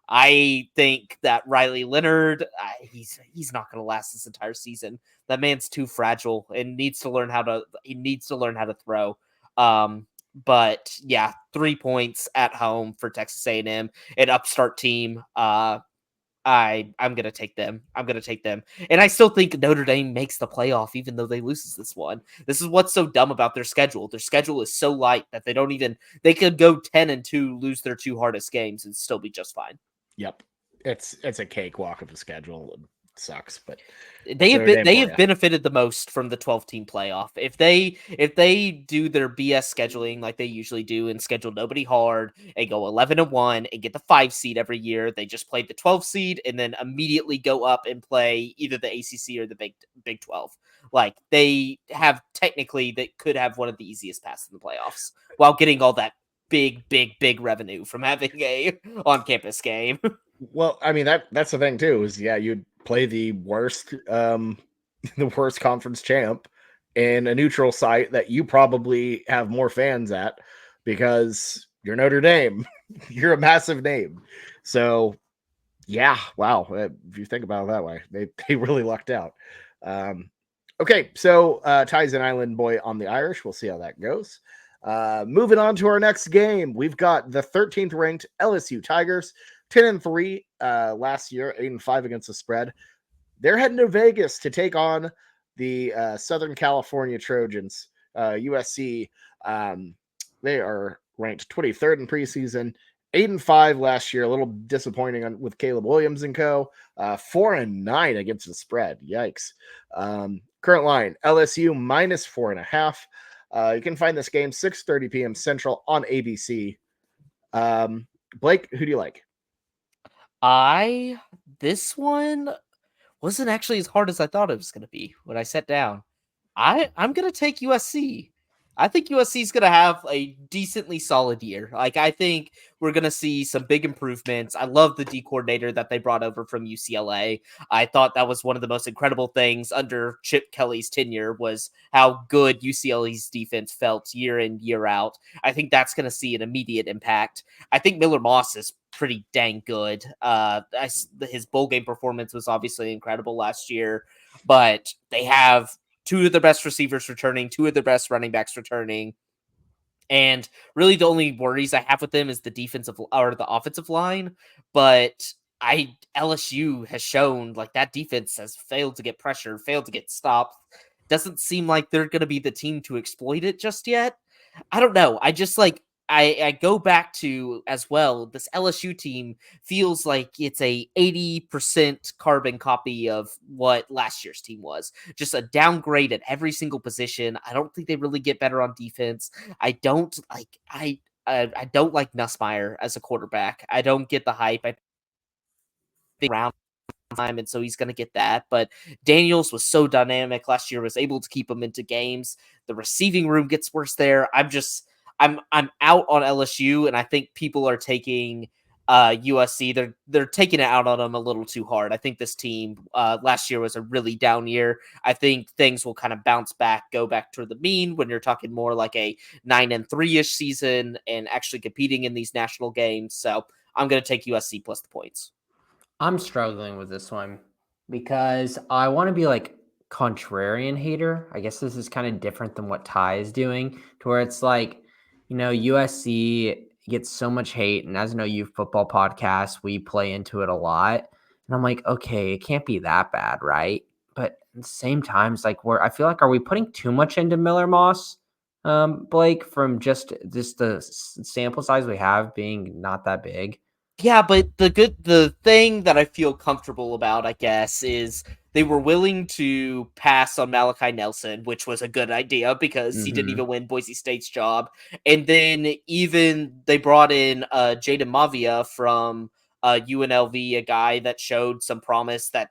I think that Riley Leonard, he's not going to last this entire season. That man's too fragile and needs to learn how to throw. But yeah, 3 points at home for Texas A&M, an upstart team. I'm going to take them. And I still think Notre Dame makes the playoff, even though they loses this one. This is what's so dumb about their schedule. Their schedule is so light that they could go 10-2, lose their 2 hardest games and still be just fine. Yep. It's a cakewalk of a schedule. sucks, but they have Notre been Dame for they have ya. benefited the most from the 12-team playoff. If they do their BS scheduling like they usually do and schedule nobody hard and go 11-1 and get the 5 seed every year, they just play the 12 seed and then immediately go up and play either the ACC or the Big 12. Like they have technically they could have one of the easiest paths in the playoffs while getting all that big revenue from having a on campus game. Well, I mean that's the thing too, is you'd play the worst the worst conference champ in a neutral site that you probably have more fans at because you're Notre Dame. You're a massive name. So yeah, wow. If you think about it that way, they really lucked out. Okay, so Ty's an Island boy on the Irish. We'll see how that goes. Moving on to our next game, we've got the 13th ranked LSU Tigers, 10-3 last year, 8-5 against the spread. They're heading to Vegas to take on the Southern California Trojans, USC. They are ranked 23rd in preseason, 8-5 last year. A little disappointing with Caleb Williams and co. 4-9 against the spread. Yikes. Current line LSU -4.5. You can find this game 6:30 p.m. Central on ABC. Blake, who do you like? This one wasn't actually as hard as I thought it was going to be when I sat down. I'm going to take USC. I think USC is going to have a decently solid year. Like, I think we're going to see some big improvements. I love the D coordinator that they brought over from UCLA. I thought that was one of the most incredible things under Chip Kelly's tenure was how good UCLA's defense felt year in, year out. I think that's going to see an immediate impact. I think Miller Moss is pretty dang good. His bowl game performance was obviously incredible last year, but they have two of their best receivers returning, two of their best running backs returning. And really the only worries I have with them is the defensive or the offensive line. But LSU has shown like that defense has failed to get pressure, failed to get stopped. Doesn't seem like they're going to be the team to exploit it just yet. I don't know. I just like I go back to as well. This LSU team feels like it's a 80% carbon copy of what last year's team was. Just a downgrade at every single position. I don't think they really get better on defense. I don't like Nussmeier as a quarterback. I don't get the hype. I think around time, and so he's going to get that. But Daniels was so dynamic last year, was able to keep him into games. The receiving room gets worse there. I'm out on LSU, and I think people are taking USC. They're taking it out on them a little too hard. I think this team last year was a really down year. I think things will kind of bounce back, go back to the mean when you're talking more like a 9-3-ish season and actually competing in these national games. So I'm going to take USC plus the points. I'm struggling with this one because I want to be like contrarian hater. I guess this is kind of different than what Ty is doing, to where it's like, USC gets so much hate. And as an OU football podcast, we play into it a lot. And I'm like, okay, it can't be that bad, right? But at the same time, it's like I feel like, are we putting too much into Miller Moss, Blake, from just the sample size we have being not that big? Yeah, but the thing that I feel comfortable about, I guess, is they were willing to pass on Malachi Nelson, which was a good idea because he didn't even win Boise State's job. And then even they brought in Jaden Mavia from UNLV, a guy that showed some promise that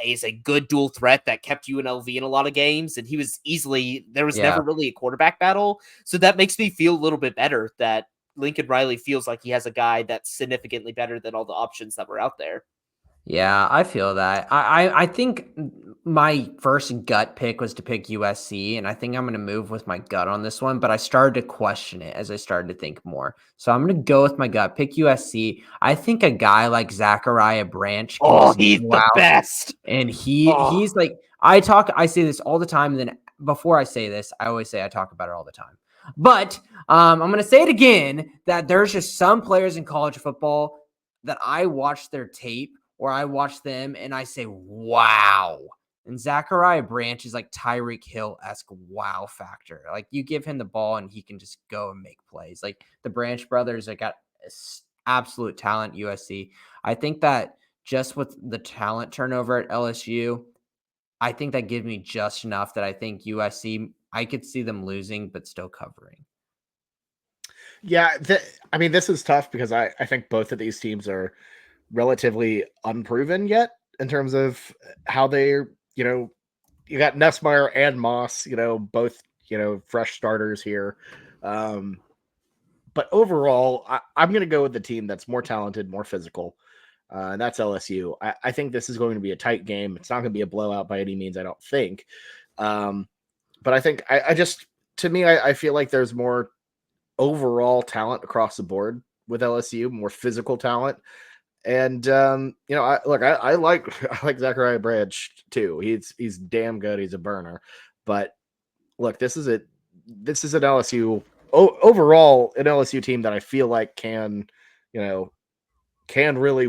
is a good dual threat that kept UNLV in a lot of games. And there was never really a quarterback battle. So that makes me feel a little bit better that Lincoln Riley feels like he has a guy that's significantly better than all the options that were out there. Yeah, I feel that. I think my first gut pick was to pick USC, and I think I'm going to move with my gut on this one, but I started to question it as I started to think more. So I'm going to go with my gut, pick USC. I think a guy like Zachariah Branch can He's the best. And he's like, I say this all the time, and then before I say this, I always say I talk about it all the time. But I'm going to say it again, that there's just some players in college football that I watch their tape or I watch them and I say, wow. And Zachariah Branch is like Tyreek Hill-esque wow factor. Like you give him the ball and he can just go and make plays. Like the Branch brothers, got absolute talent USC. I think that just with the talent turnover at LSU, I think that gives me just enough that I think USC, I could see them losing, but still covering. Yeah, I mean, this is tough because I think both of these teams are relatively unproven yet in terms of how they're, you got Nussmeier and Moss, both, fresh starters here. But overall, I'm going to go with the team that's more talented, more physical. And that's LSU. I think this is going to be a tight game. It's not going to be a blowout by any means, I don't think. But I think I just, to me, I feel like there's more overall talent across the board with LSU, more physical talent. And I like Zachariah Branch too. He's damn good. He's a burner. But look, this is an LSU overall an LSU team that I feel like can really,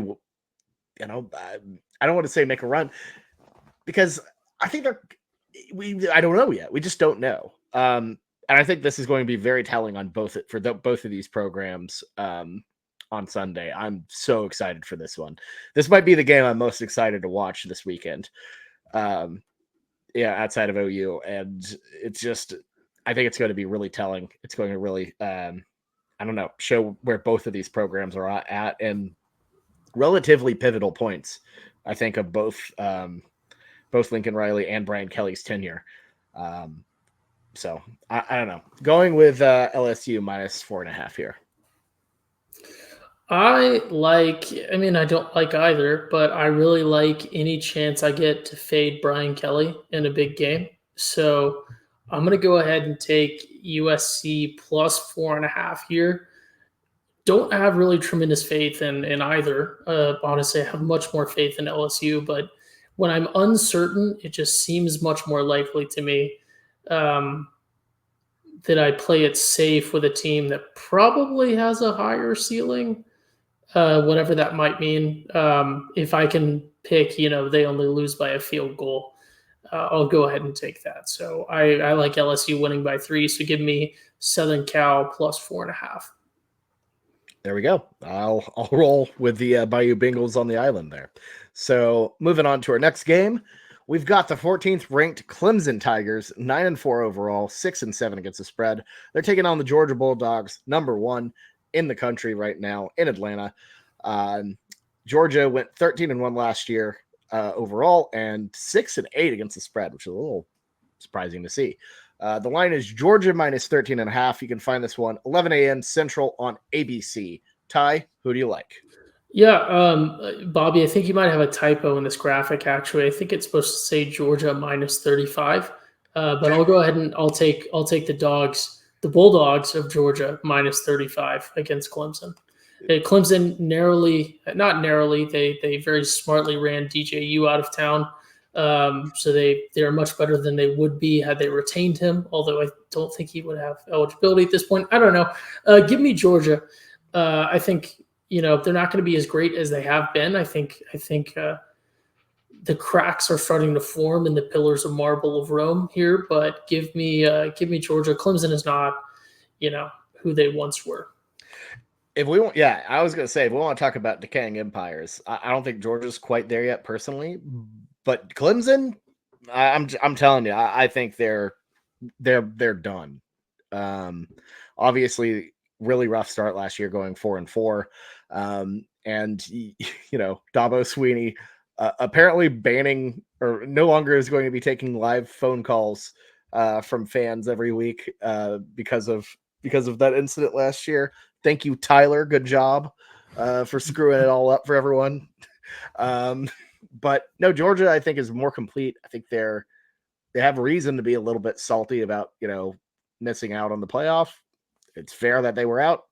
I don't want to say make a run because I think I don't know yet. We just don't know. And I think this is going to be very telling on both of these programs on Sunday. I'm so excited for this one. This might be the game I'm most excited to watch this weekend. Outside of OU, and it's just, I think it's going to be really telling. It's going to really, show where both of these programs are at, and relatively pivotal points, I think, of both Lincoln Riley and Brian Kelly's tenure. So I don't know. Going with LSU minus 4.5 here. I don't like either, but I really like any chance I get to fade Brian Kelly in a big game. So I'm going to go ahead and take USC plus 4.5 here. Don't have really tremendous faith in either. Honestly, I have much more faith in LSU, but when I'm uncertain, it just seems much more likely to me that I play it safe with a team that probably has a higher ceiling, whatever that might mean. If I can pick, they only lose by a field goal, I'll go ahead and take that. So I like LSU winning by 3. So give me Southern Cal plus 4.5. There we go. I'll roll with the Bayou Bengals on the island there. So moving on to our next game, we've got the 14th ranked Clemson Tigers, 9-4 overall, 6-7 against the spread. They're taking on the Georgia Bulldogs, number 1 in the country right now in Atlanta. Georgia went 13-1 last year overall, and 6-8 against the spread, which is a little surprising to see. The line is Georgia minus 13.5. You can find this one 11 a.m. Central on ABC. Ty, who do you like? Yeah, Bobby, I think you might have a typo in this graphic. Actually, I think it's supposed to say Georgia minus 35. But I'll go ahead and I'll take the Bulldogs of Georgia minus 35 against Clemson. Clemson not narrowly, they very smartly ran DJU out of town. So they're much better than they would be had they retained him, although I don't think he would have eligibility at this point. I don't know. Give me Georgia. I think, they're not going to be as great as they have been. I think the cracks are starting to form in the pillars of marble of Rome here, but give me Georgia. Clemson is not, who they once were. I was going to say, if we want to talk about decaying empires, I don't think Georgia's quite there yet personally, but Clemson, I'm telling you, I think they're done. Obviously, really rough start last year, going 4-4, and Dabo Sweeney apparently banning or no longer is going to be taking live phone calls from fans every week because of that incident last year. Thank you, Tyler. Good job for screwing it all up for everyone. But no, Georgia, I think, is more complete. I think they have a reason to be a little bit salty about, missing out on the playoff. It's fair that they were out.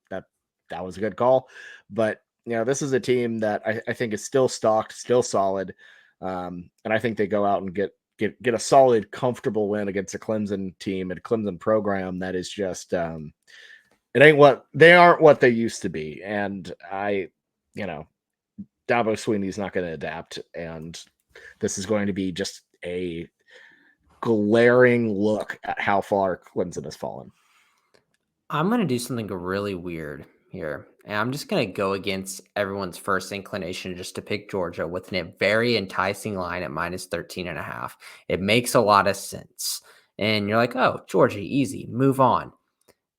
That was a good call. But, this is a team that I think is still stocked, still solid. And I think they go out and get a solid, comfortable win against a Clemson team and a Clemson program that is just they aren't what they used to be. And Dabo Sweeney's not going to adapt. And this is going to be just a glaring look at how far Clemson has fallen. I'm going to do something really weird here, and I'm just going to go against everyone's first inclination just to pick Georgia with a very enticing line at minus 13.5. It makes a lot of sense. And you're like, oh, Georgia, easy, move on.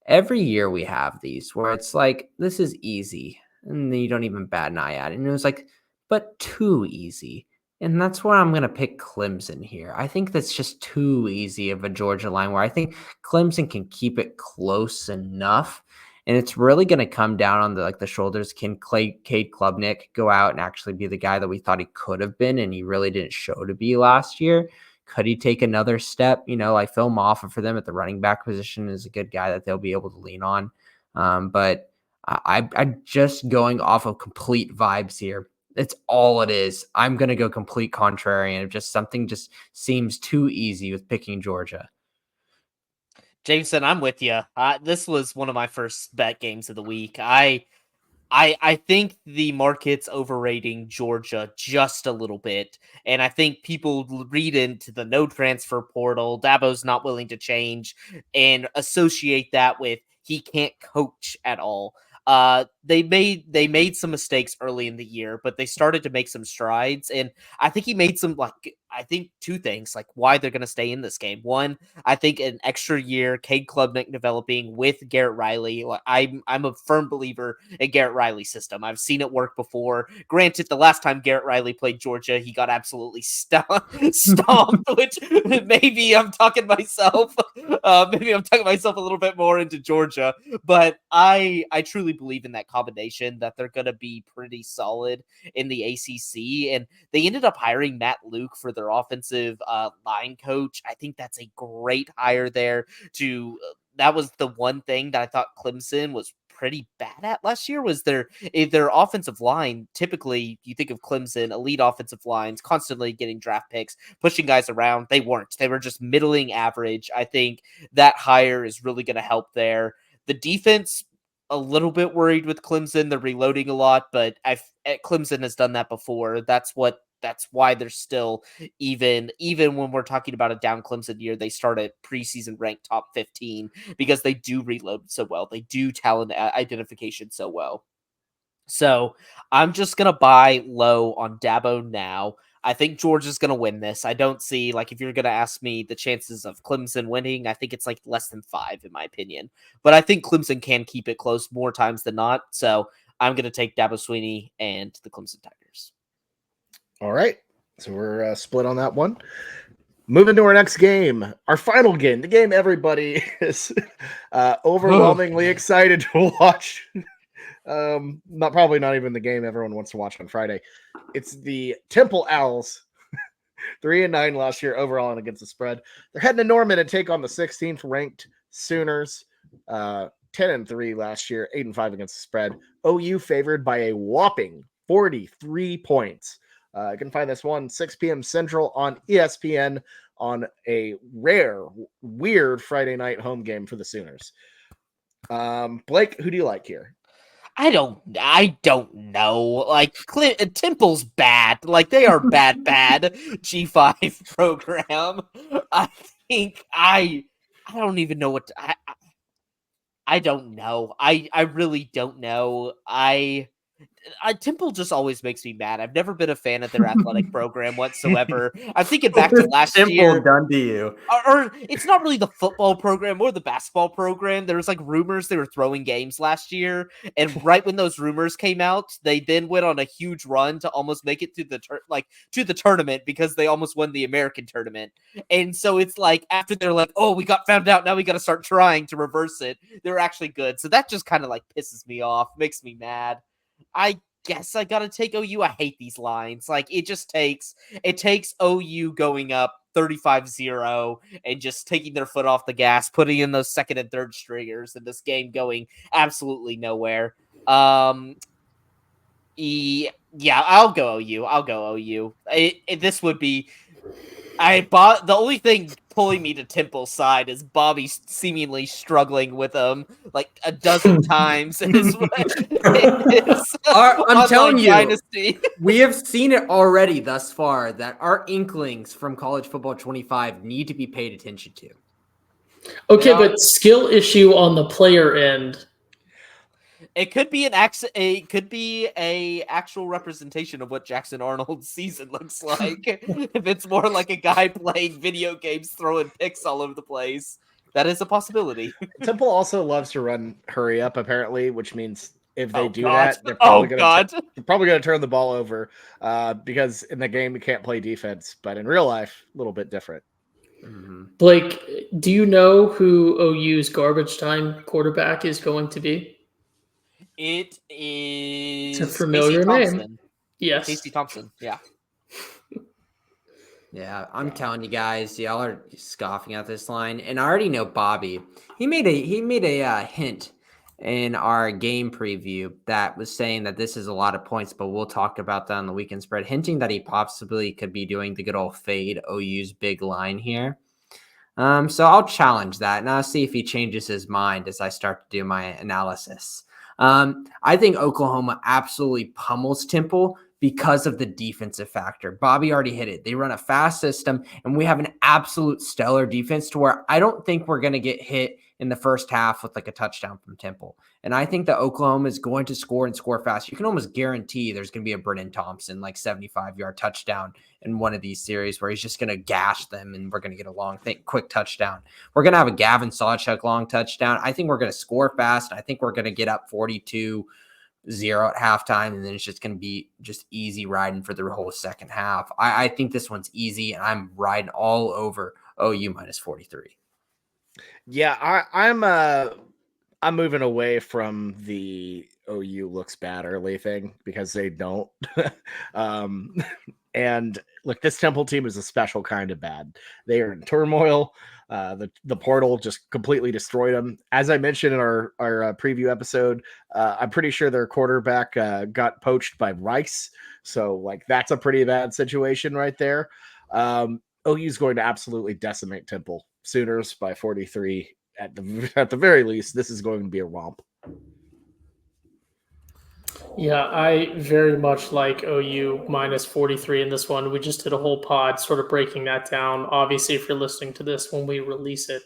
Every year we have these where it's like, this is easy, and then you don't even bat an eye at it. And it was like, but too easy. And that's where I'm going to pick Clemson here. I think that's just too easy of a Georgia line where I think Clemson can keep it close enough. And it's really going to come down on the shoulders. Can Cade Klubnik go out and actually be the guy that we thought he could have been and he really didn't show to be last year? Could he take another step? Like Phil Moffitt for them at the running back position is a good guy that they'll be able to lean on. But I'm just going off of complete vibes here. It's all it is. I'm going to go complete contrarian. If just something just seems too easy with picking Georgia. Jameson, I'm with you. This was one of my first bet games of the week. I think the market's overrating Georgia just a little bit. And I think people read into the no transfer portal, Dabo's not willing to change, and associate that with he can't coach at all. They made some mistakes early in the year, but they started to make some strides. And I think he made some, two things, like why they're going to stay in this game. One, I think an extra year, Cade Klubnik developing with Garrett Riley. I'm a firm believer in Garrett Riley's system. I've seen it work before. Granted, the last time Garrett Riley played Georgia, he got absolutely stomped, which maybe I'm talking myself. Maybe I'm talking myself a little bit more into Georgia, but I truly believe in that combination that they're going to be pretty solid in the ACC. And they ended up hiring Matt Luke for their offensive line coach. I think that's a great hire there. That was the one thing that I thought Clemson was pretty bad at last year was their offensive line. Typically, you think of Clemson, elite offensive lines, constantly getting draft picks, pushing guys around. They weren't. They were just middling average. I think that hire is really going to help there. The defense, a little bit worried with Clemson. They're reloading a lot, but Clemson has done that before. That's why they're still even when we're talking about a down Clemson year, they start at preseason ranked top 15 because they do reload so well. They do talent identification so well. So I'm just going to buy low on Dabo now. I think Georgia's going to win this. I don't see, if you're going to ask me the chances of Clemson winning, I think it's less than 5 in my opinion. But I think Clemson can keep it close more times than not. So I'm going to take Dabo Swinney and the Clemson Tigers. All right. So we're split on that one. Moving to our next game, our final game, the game everybody is overwhelmingly excited to watch. Probably not even the game everyone wants to watch on Friday. It's the Temple Owls, 3-9 last year overall and against the spread. They're heading to Norman to take on the 16th ranked Sooners, 10-3 last year, 8-5 against the spread. OU favored by a whopping 43 points. You can find this one 6 p.m. Central on ESPN on a rare, weird Friday night home game for the Sooners. Blake, who do you like here? I don't know. Temple's bad. They are bad G5 program. I think I don't even know what I don't know. I really don't know. Temple just always makes me mad. I've never been a fan of their athletic program whatsoever. I'm thinking back to last year. Done to you. Or it's not really the football program or the basketball program. There was rumors they were throwing games last year, and right when those rumors came out, they then went on a huge run to almost make it to the tournament because they almost won the American tournament. And so it's after they're oh, we got found out, now we got to start trying to reverse it. They're actually good, so that just kind of pisses me off, makes me mad. I guess I gotta take OU. I hate these lines. It takes OU going up 35-0 and just taking their foot off the gas, putting in those second and third stringers, and this game going absolutely nowhere. Yeah, I'll go OU. This would be. The only thing pulling me to Temple's side is Bobby seemingly struggling with them a dozen times. I'm telling you, Dynasty. We have seen it already thus far that our inklings from College Football 25 need to be paid attention to. Okay, but skill issue on the player end. It could be a actual representation of what Jackson Arnold's season looks like. If it's more like a guy playing video games, throwing picks all over the place, that is a possibility. Temple also loves to run hurry up, apparently, which means if they do God. that, they're probably God. going to turn the ball over because in the game you can't play defense, but in real life, a little bit different. Blake, do you know who OU's garbage time quarterback is going to be? It is It's a familiar Casey name. Yes. Casey Thompson. Yeah. Yeah, I'm telling you guys, y'all are scoffing at this line, and I already know Bobby. He made a hint in our game preview that was saying that this is a lot of points, but we'll talk about that on the weekend spread, hinting that he possibly could be doing the good old fade OU's big line here. So I'll challenge that, and I'll see if he changes his mind as I start to do my analysis. I think Oklahoma absolutely pummels Temple because of the defensive factor. Bobby already hit it. They run a fast system, and we have an absolute stellar defense to where I don't think we're going to get hit in the first half with like a touchdown from Temple. And I think that Oklahoma is going to score and score fast. You can almost guarantee there's going to be a Brennan Thompson, like 75-yard touchdown in one of these series where he's just going to gash them and we're going to get a quick touchdown. We're going to have a Gavin Sawchuk long touchdown. I think we're going to score fast. I think we're going to get up 42-0 at halftime, and then it's just going to be just easy riding for the whole second half. I think this one's easy, and I'm riding all over OU minus 43. Yeah, I'm moving away from the OU looks bad early thing because they don't. And look, this Temple team is a special kind of bad. They are in turmoil. The portal just completely destroyed them. As I mentioned in our preview episode, I'm pretty sure their quarterback got poached by Rice. So like that's a pretty bad situation right there. OU is going to absolutely decimate Temple. Sooners by 43 at the very least. This is going to be a romp. Yeah, I very much like OU minus 43 in this one. We just did a whole pod sort of breaking that down. Obviously, if you're listening to this when we release it,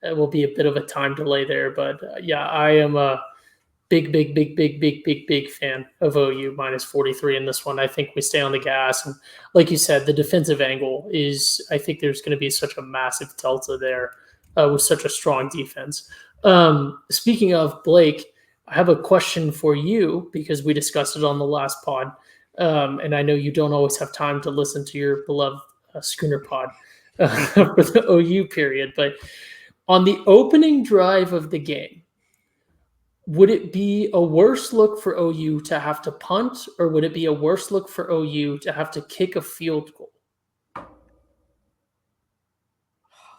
it will be a bit of a time delay there. But yeah, I am a big fan of OU minus 43 in this one. I think we stay on the gas. And like you said, the defensive angle is, I think there's going to be such a massive delta there with such a strong defense. Speaking of Blake, I have a question for you because we discussed it on the last pod. And I know you don't always have time to listen to your beloved Schooner pod for the OU period. But on the opening drive of the game, would it be a worse look for OU to have to punt, or would it be a worse look for OU to have to kick a field goal?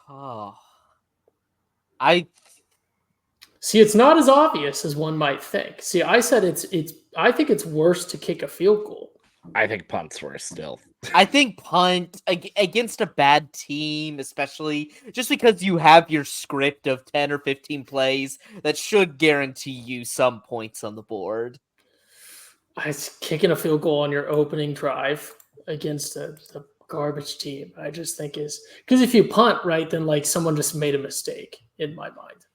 Oh, See, it's not as obvious as one might think. See, I said I think it's worse to kick a field goal. I think punt's worse still. I think punt against a bad team, especially just because you have your script of 10 or 15 plays that should guarantee you some points on the board. It's kicking a field goal on your opening drive against a garbage team. I just think is because if you punt, right, then like someone just made a mistake in my mind.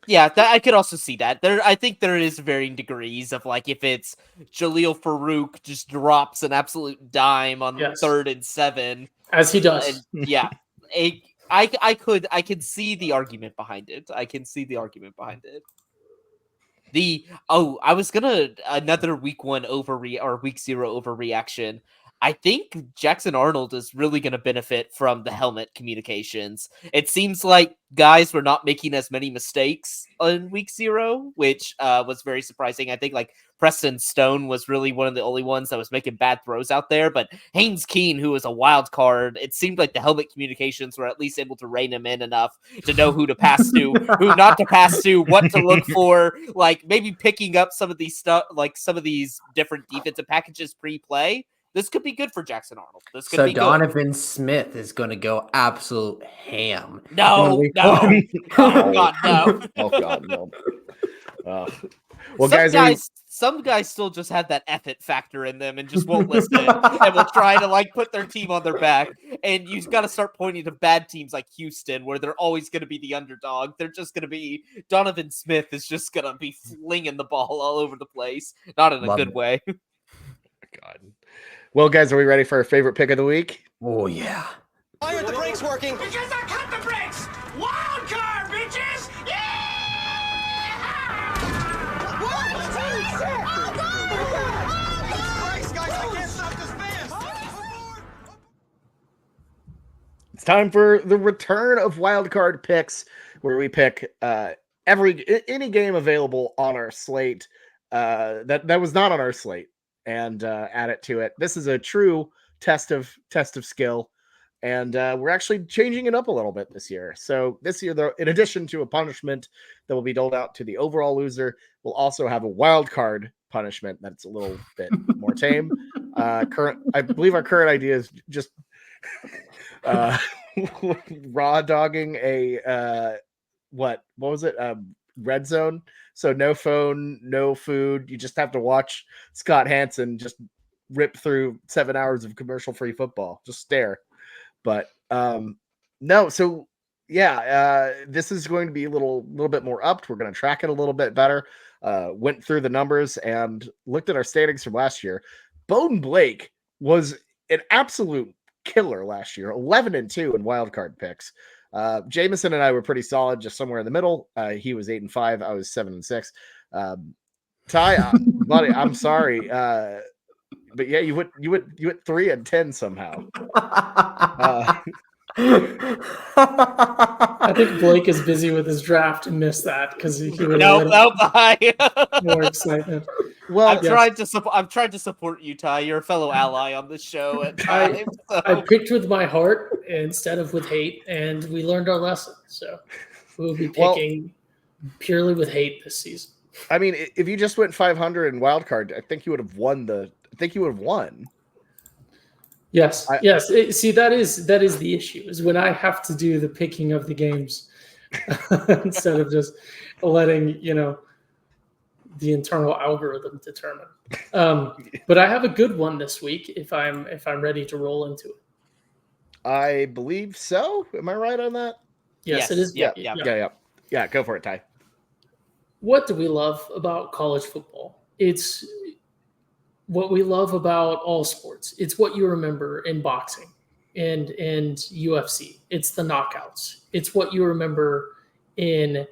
Yeah, I could also see that. I think there is varying degrees of like if it's Jaleel Farouk just drops an absolute dime on 3rd and 7, as he does. Yeah, I can see the argument behind it. I was gonna another week 0 overreaction. I think Jackson Arnold is really going to benefit from the helmet communications. It seems like guys were not making as many mistakes on week 0, which was very surprising. I think like Preston Stone was really one of the only ones that was making bad throws out there. But Haynes Keene, who was a wild card, it seemed like the helmet communications were at least able to rein him in enough to know who to pass to, who not to pass to, what to look for, like maybe picking up some of these stuff, like some of these different defensive packages pre-play. This could be good for Jackson Arnold. This could be Donovan good. Smith is going to go absolute ham. No. Oh God, no. Oh God, no. Well, some guys still just have that effort factor in them and just won't listen and will try to like put their team on their back. And you've got to start pointing to bad teams like Houston, where they're always going to be the underdog. They're just going to be Donovan Smith is just going to be flinging the ball all over the place, not in a good way. God. Well, guys, are we ready for our favorite pick of the week? Oh yeah. Why aren't the brakes working? Because I cut the brakes! Wild card, bitches! It's time for the return of wildcard picks, where we pick any game available on our slate that was not on our slate and add it to it. This is a true test of skill, and we're actually changing it up a little bit this year. So this year, though, in addition to a punishment that will be doled out to the overall loser, we'll also have a wild card punishment that's a little bit more tame. I believe our current idea is just raw dogging a what was it? Red zone. So no phone, no food. You just have to watch Scott Hansen just rip through 7 hours of commercial-free football. Just stare. But no, so yeah, this is going to be a little bit more upped. We're going to track it a little bit better. Went through the numbers and looked at our standings from last year. Bowden Blake was an absolute killer last year, 11-2 in wildcard picks. Jameson and I were pretty solid, just somewhere in the middle. He was 8-5. I was 7-6. Ty, buddy, I'm sorry. But yeah, you went 3-10 somehow. I think Blake is busy with his draft and missed that because he would have more excitement. Well, I'm trying to support you, Ty. You're a fellow ally on the show at times. I picked with my heart instead of with hate, and we learned our lesson. So we'll be picking purely with hate this season. I mean, if you just went 500 in wildcard, I think you would have won. Yes, yes. See, that is the issue, is when I have to do the picking of the games instead of just letting the internal algorithm determine. But I have a good one this week if I'm ready to roll into it. I believe so. Am I right on that? Yes. It is. Yeah. Go for it, Ty. What do we love about college football? It's what we love about all sports. It's what you remember in boxing and UFC. It's the knockouts. It's what you remember in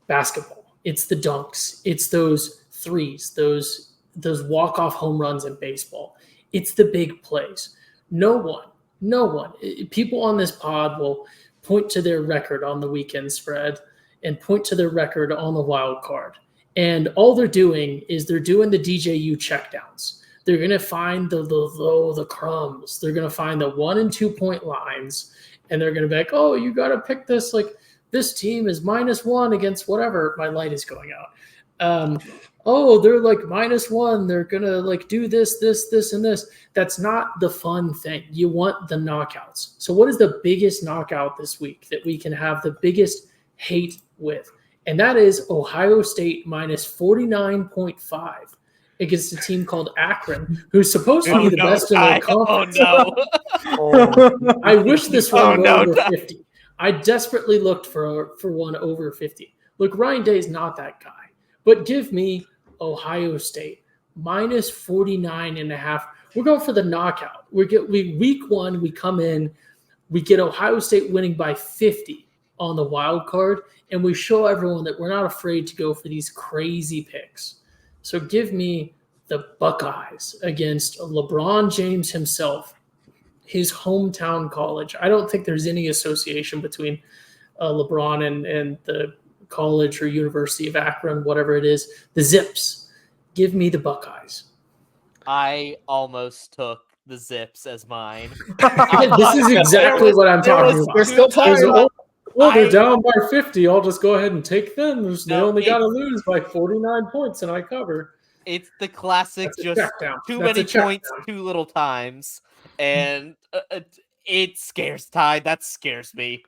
basketball. It's the dunks. It's those threes, those walk-off home runs in baseball. It's the big plays. No one. People on this pod will point to their record on the weekend spread and point to their record on the wild card. And all they're doing is they're doing the DJU checkdowns. They're going to find the crumbs. They're going to find the 1 and 2 point lines. And they're going to be like, oh, you got to pick this. Like, this team is -1 against whatever. My light is going out. They're like -1. They're going to like do this, and this. That's not the fun thing. You want the knockouts. So what is the biggest knockout this week that we can have the biggest hate with? And that is Ohio State -49.5 against a team called Akron, who's supposed to be the best in their conference. I wish this one were over 50. I desperately looked for one over 50. Look, Ryan Day is not that guy. But give me Ohio State -49.5. We're going for the knockout. Week 1, we come in, we get Ohio State winning by 50 on the wild card, and we show everyone that we're not afraid to go for these crazy picks. So give me the Buckeyes against LeBron James himself, his hometown college. I don't think there's any association between LeBron and the college or University of Akron, whatever it is. The Zips. Give me the Buckeyes. I almost took the Zips as mine. This is exactly what I'm talking about. We're still talking about. Well, they're down by 50. I'll just go ahead and take them. They only got to lose by 49 points, and I cover. It's the classic, just too many points, too little times. And it scares Ty. That scares me.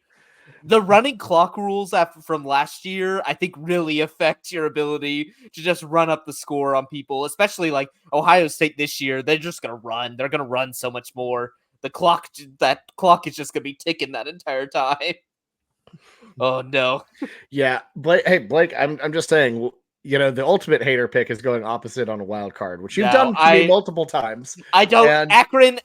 The running clock rules from last year, I think, really affect your ability to just run up the score on people, especially like Ohio State this year. They're just going to run. They're going to run so much more. That clock is just going to be ticking that entire time. Oh, no. Yeah, Blake. Hey, Blake, I'm just saying. The ultimate hater pick is going opposite on a wild card, which you've done to me multiple times. I don't. And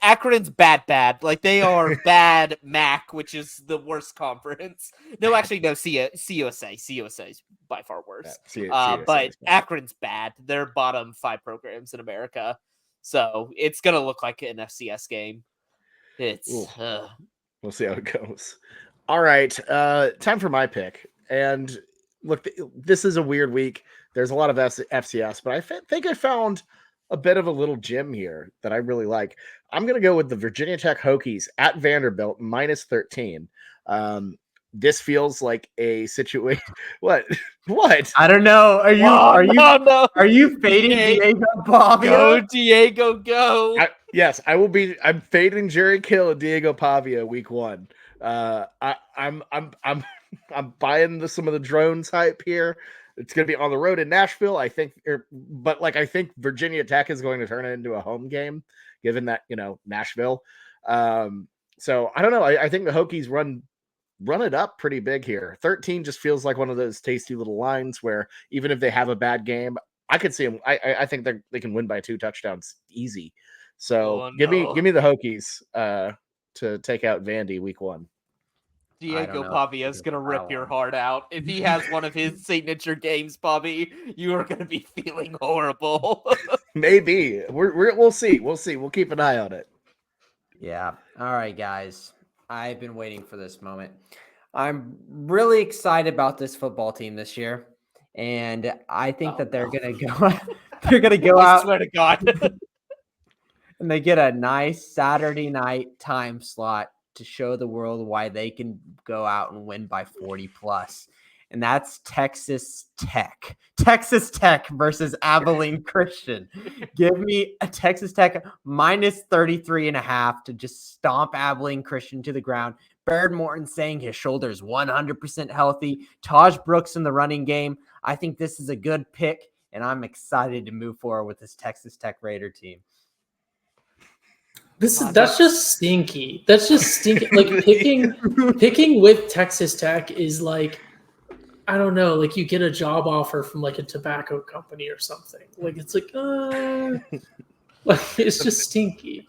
Akron's bad. Like they are bad. MAC, which is the worst conference. No, actually, no. CUSA is by far worse. But Akron's bad. They're bottom 5 programs in America, so it's gonna look like an FCS game. We'll see how it goes. All right, time for my pick. And look, this is a weird week. There's a lot of FCS, but I think I found a bit of a little gem here that I really like. I'm going to go with the Virginia Tech Hokies at Vanderbilt -13. This feels like a situation. What? I don't know. Are you fading Diego Pavia? Go Diego, go! Yes, I will be. I'm fading Jerry Kill and Diego Pavia week 1. I'm buying some of the drones hype here. It's going to be on the road in Nashville, I think. I think Virginia Tech is going to turn it into a home game, given that Nashville. So I don't know. I think the Hokies run it up pretty big here. 13 just feels like one of those tasty little lines where even if they have a bad game, I could see them. I think they can win by 2 touchdowns easy. So give me the Hokies to take out Vandy week 1. Diego Pavia is going to rip your heart out. If he has one of his signature games, Bobby, you are going to be feeling horrible. Maybe. We'll see. We'll keep an eye on it. Yeah. All right, guys. I've been waiting for this moment. I'm really excited about this football team this year. And I think that they're going to go out. I swear to God. And they get a nice Saturday night time slot to show the world why they can go out and win by 40 plus. And that's Texas Tech. Texas Tech versus Abilene Christian. Give me a Texas Tech -33.5 to just stomp Abilene Christian to the ground. Baird Morton saying his shoulder is 100% healthy. Taj Brooks in the running game. I think this is a good pick, and I'm excited to move forward with this Texas Tech Raider team. That's just stinky. That's just stinky. Like picking with Texas Tech is like, I don't know, like you get a job offer from like a tobacco company or something. Like it's like, it's just stinky.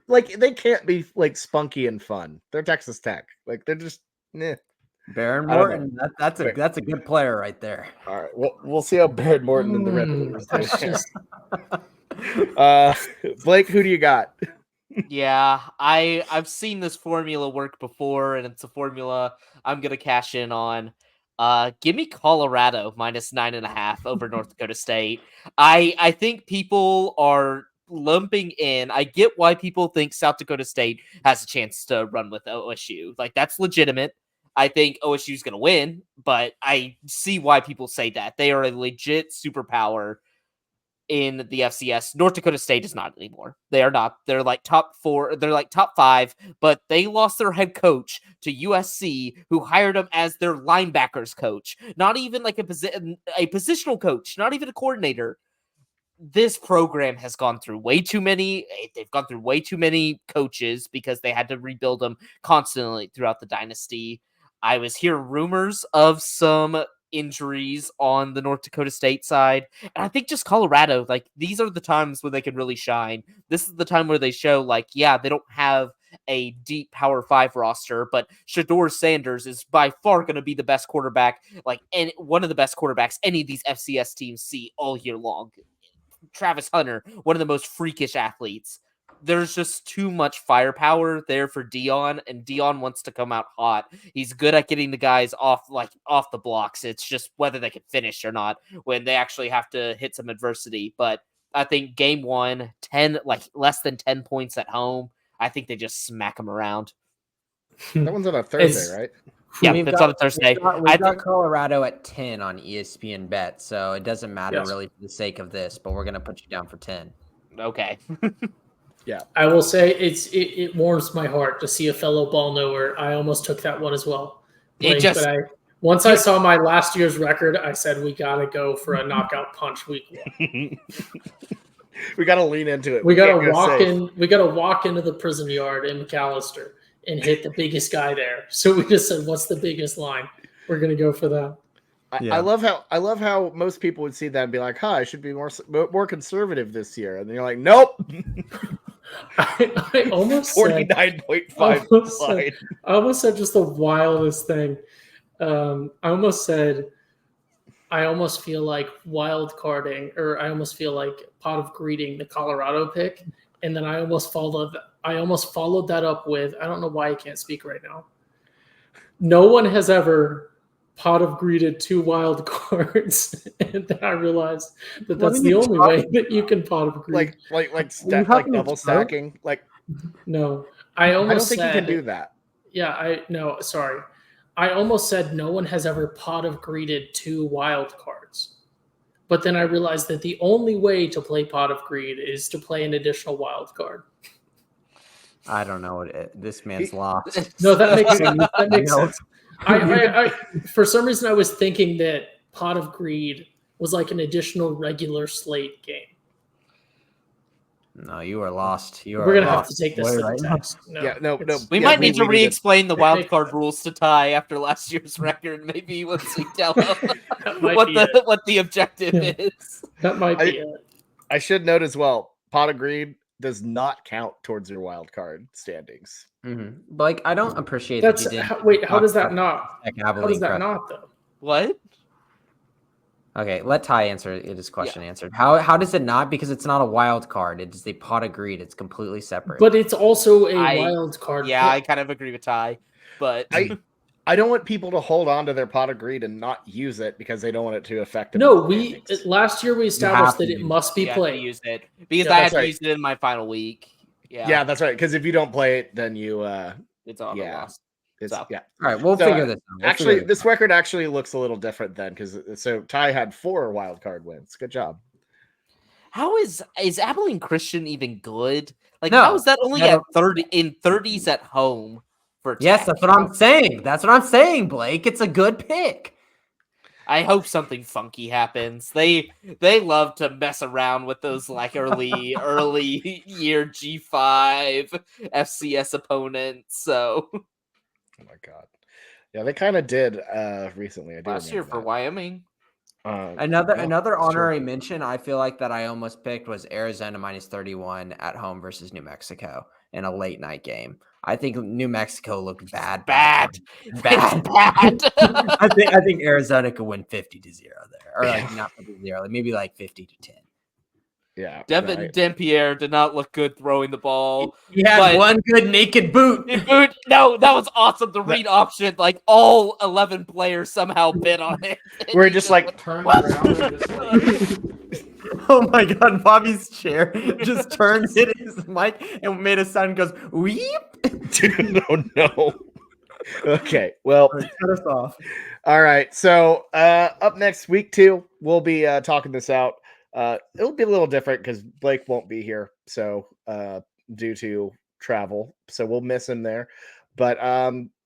Like they can't be like spunky and fun. They're Texas Tech. Like they're just Baron Morton, that's a good player right there. All right, we'll see how Baron Morton and the Red Bulls Blake, who do you got? Yeah, I've seen this formula work before, and it's a formula I'm gonna cash in on. Give me Colorado -9.5 over North Dakota State. I think people are lumping in. I get why people think South Dakota State has a chance to run with OSU. Like that's legitimate. I think OSU is gonna win, but I see why people say that. They are a legit superpower in the FCS. North Dakota State is not anymore. They are not. They're like top 4. They're like top 5, but they lost their head coach to USC, who hired him as their linebackers coach. Not even like a positional coach, not even a coordinator. This program has gone through way too many. They've gone through way too many coaches because they had to rebuild them constantly throughout the dynasty. I was hearing rumors of some injuries on the North Dakota State side. And I think just Colorado, like these are the times where they can really shine. This is the time where they show like, yeah, they don't have a deep Power 5 roster, but Shedeur Sanders is by far going to be the best quarterback, like and one of the best quarterbacks any of these FCS teams see all year long. Travis Hunter, one of the most freakish athletes. There's just too much firepower there for Dion, and Dion wants to come out hot. He's good at getting the guys off the blocks. It's just whether they can finish or not when they actually have to hit some adversity. But I think game 1, 10, like less than 10 points at home. I think they just smack them around. That one's on a Thursday, right? Yeah, it's on a Thursday. We've got Colorado at 10 on ESPN Bet, so it doesn't matter really for the sake of this, but we're going to put you down for 10. Okay. Yeah. I will say it warms my heart to see a fellow ball knower. I almost took that one as well. But once I saw my last year's record, I said we gotta go for a knockout punch week 1. We got to lean into it. We gotta can't go walk safe. in. We gotta walk into the prison yard in McAllister and hit the biggest guy there. So we just said, "What's the biggest line?" We're gonna go for that. I love how most people would see that and be like, "Huh, I should be more conservative this year," and then you're like, "Nope." I almost 49.5 I almost said just the wildest thing. I almost said, I almost feel like wild carding, or I almost feel like pot of greeting the Colorado pick, and then I almost followed that up with, I don't know why I can't speak right now. No one has ever pot of greeted 2 wild cards, and then I realized that that's the only way that you can pot of greed. Like double stacking. Like, no, I don't think you can do that. Yeah, sorry. I almost said no one has ever pot of greeted 2 wild cards. But then I realized that the only way to play pot of greed is to play an additional wild card. I don't know this man's lost. No, that makes sense. That makes sense. I for some reason I was thinking that pot of greed was like an additional regular slate game. No, you are lost. We're gonna have to take this to the text. No, yeah, no. We might need to re-explain the wild card rules to Ty after last year's record. Maybe once we tell him what the objective is. That might be it. I should note as well, pot of greed does not count towards your wild card standings. Mm-hmm. Like, I don't appreciate that. How does that not? How does that not though? What? Okay, let Ty answer his question answered. How does it not? Because it's not a wild card. It is a pot of greed. It's completely separate. But it's also a wild card. Yeah, I kind of agree with Ty. But I don't want people to hold on to their pot of greed and not use it because they don't want it to affect them. No, last year we established that it must be played. Use it because I had to use it in my final week. Yeah, that's right. Because if you don't play it, then you it's on the loss. All right, we'll figure this out. This record actually looks a little different then, because Ty had 4 wild card wins. Good job. How is Abilene Christian even good? Like, no, how is that only at 30s at home for? Yes, that's what I'm saying. That's what I'm saying, Blake. It's a good pick. I hope something funky happens. They love to mess around with those like early year G5 FCS opponents. So. Oh my god, yeah, they kind of did recently. Last year for Wyoming. Another honorary mention I feel like that I almost picked was Arizona -31 at home versus New Mexico in a late night game. I think New Mexico looked bad. I think Arizona could win 50-0 there, or like not 50-0, like maybe like 50-10. Yeah, Devin Dempierre did not look good throwing the ball. He had one good naked boot. No, that was awesome. The read option, like all 11 players somehow bit on it. We're just like, turned around. Oh my god, Bobby's chair just turned, hit his mic, and made a sound and goes, weep. Dude, no. Okay, well, cut us off. All right, so up next, week 2, we'll be talking this out. It'll be a little different because Blake won't be here, so due to travel, so we'll miss him there. But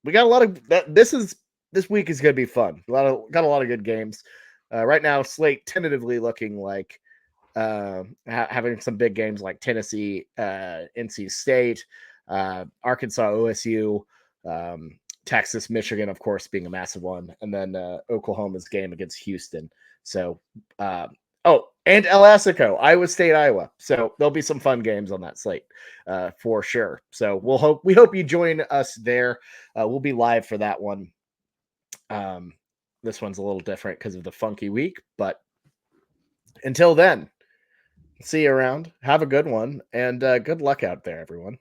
we got a lot of this week is going to be fun. Got a lot of good games. Right now, slate tentatively looking like having some big games like Tennessee, NC State, Arkansas, OSU, Texas, Michigan, of course, being a massive one, and then Oklahoma's game against Houston. So. And El Assico, Iowa State, Iowa. So there'll be some fun games on that slate for sure. So we hope you join us there. We'll be live for that one. This one's a little different because of the funky week, but until then, see you around. Have a good one, and good luck out there, everyone.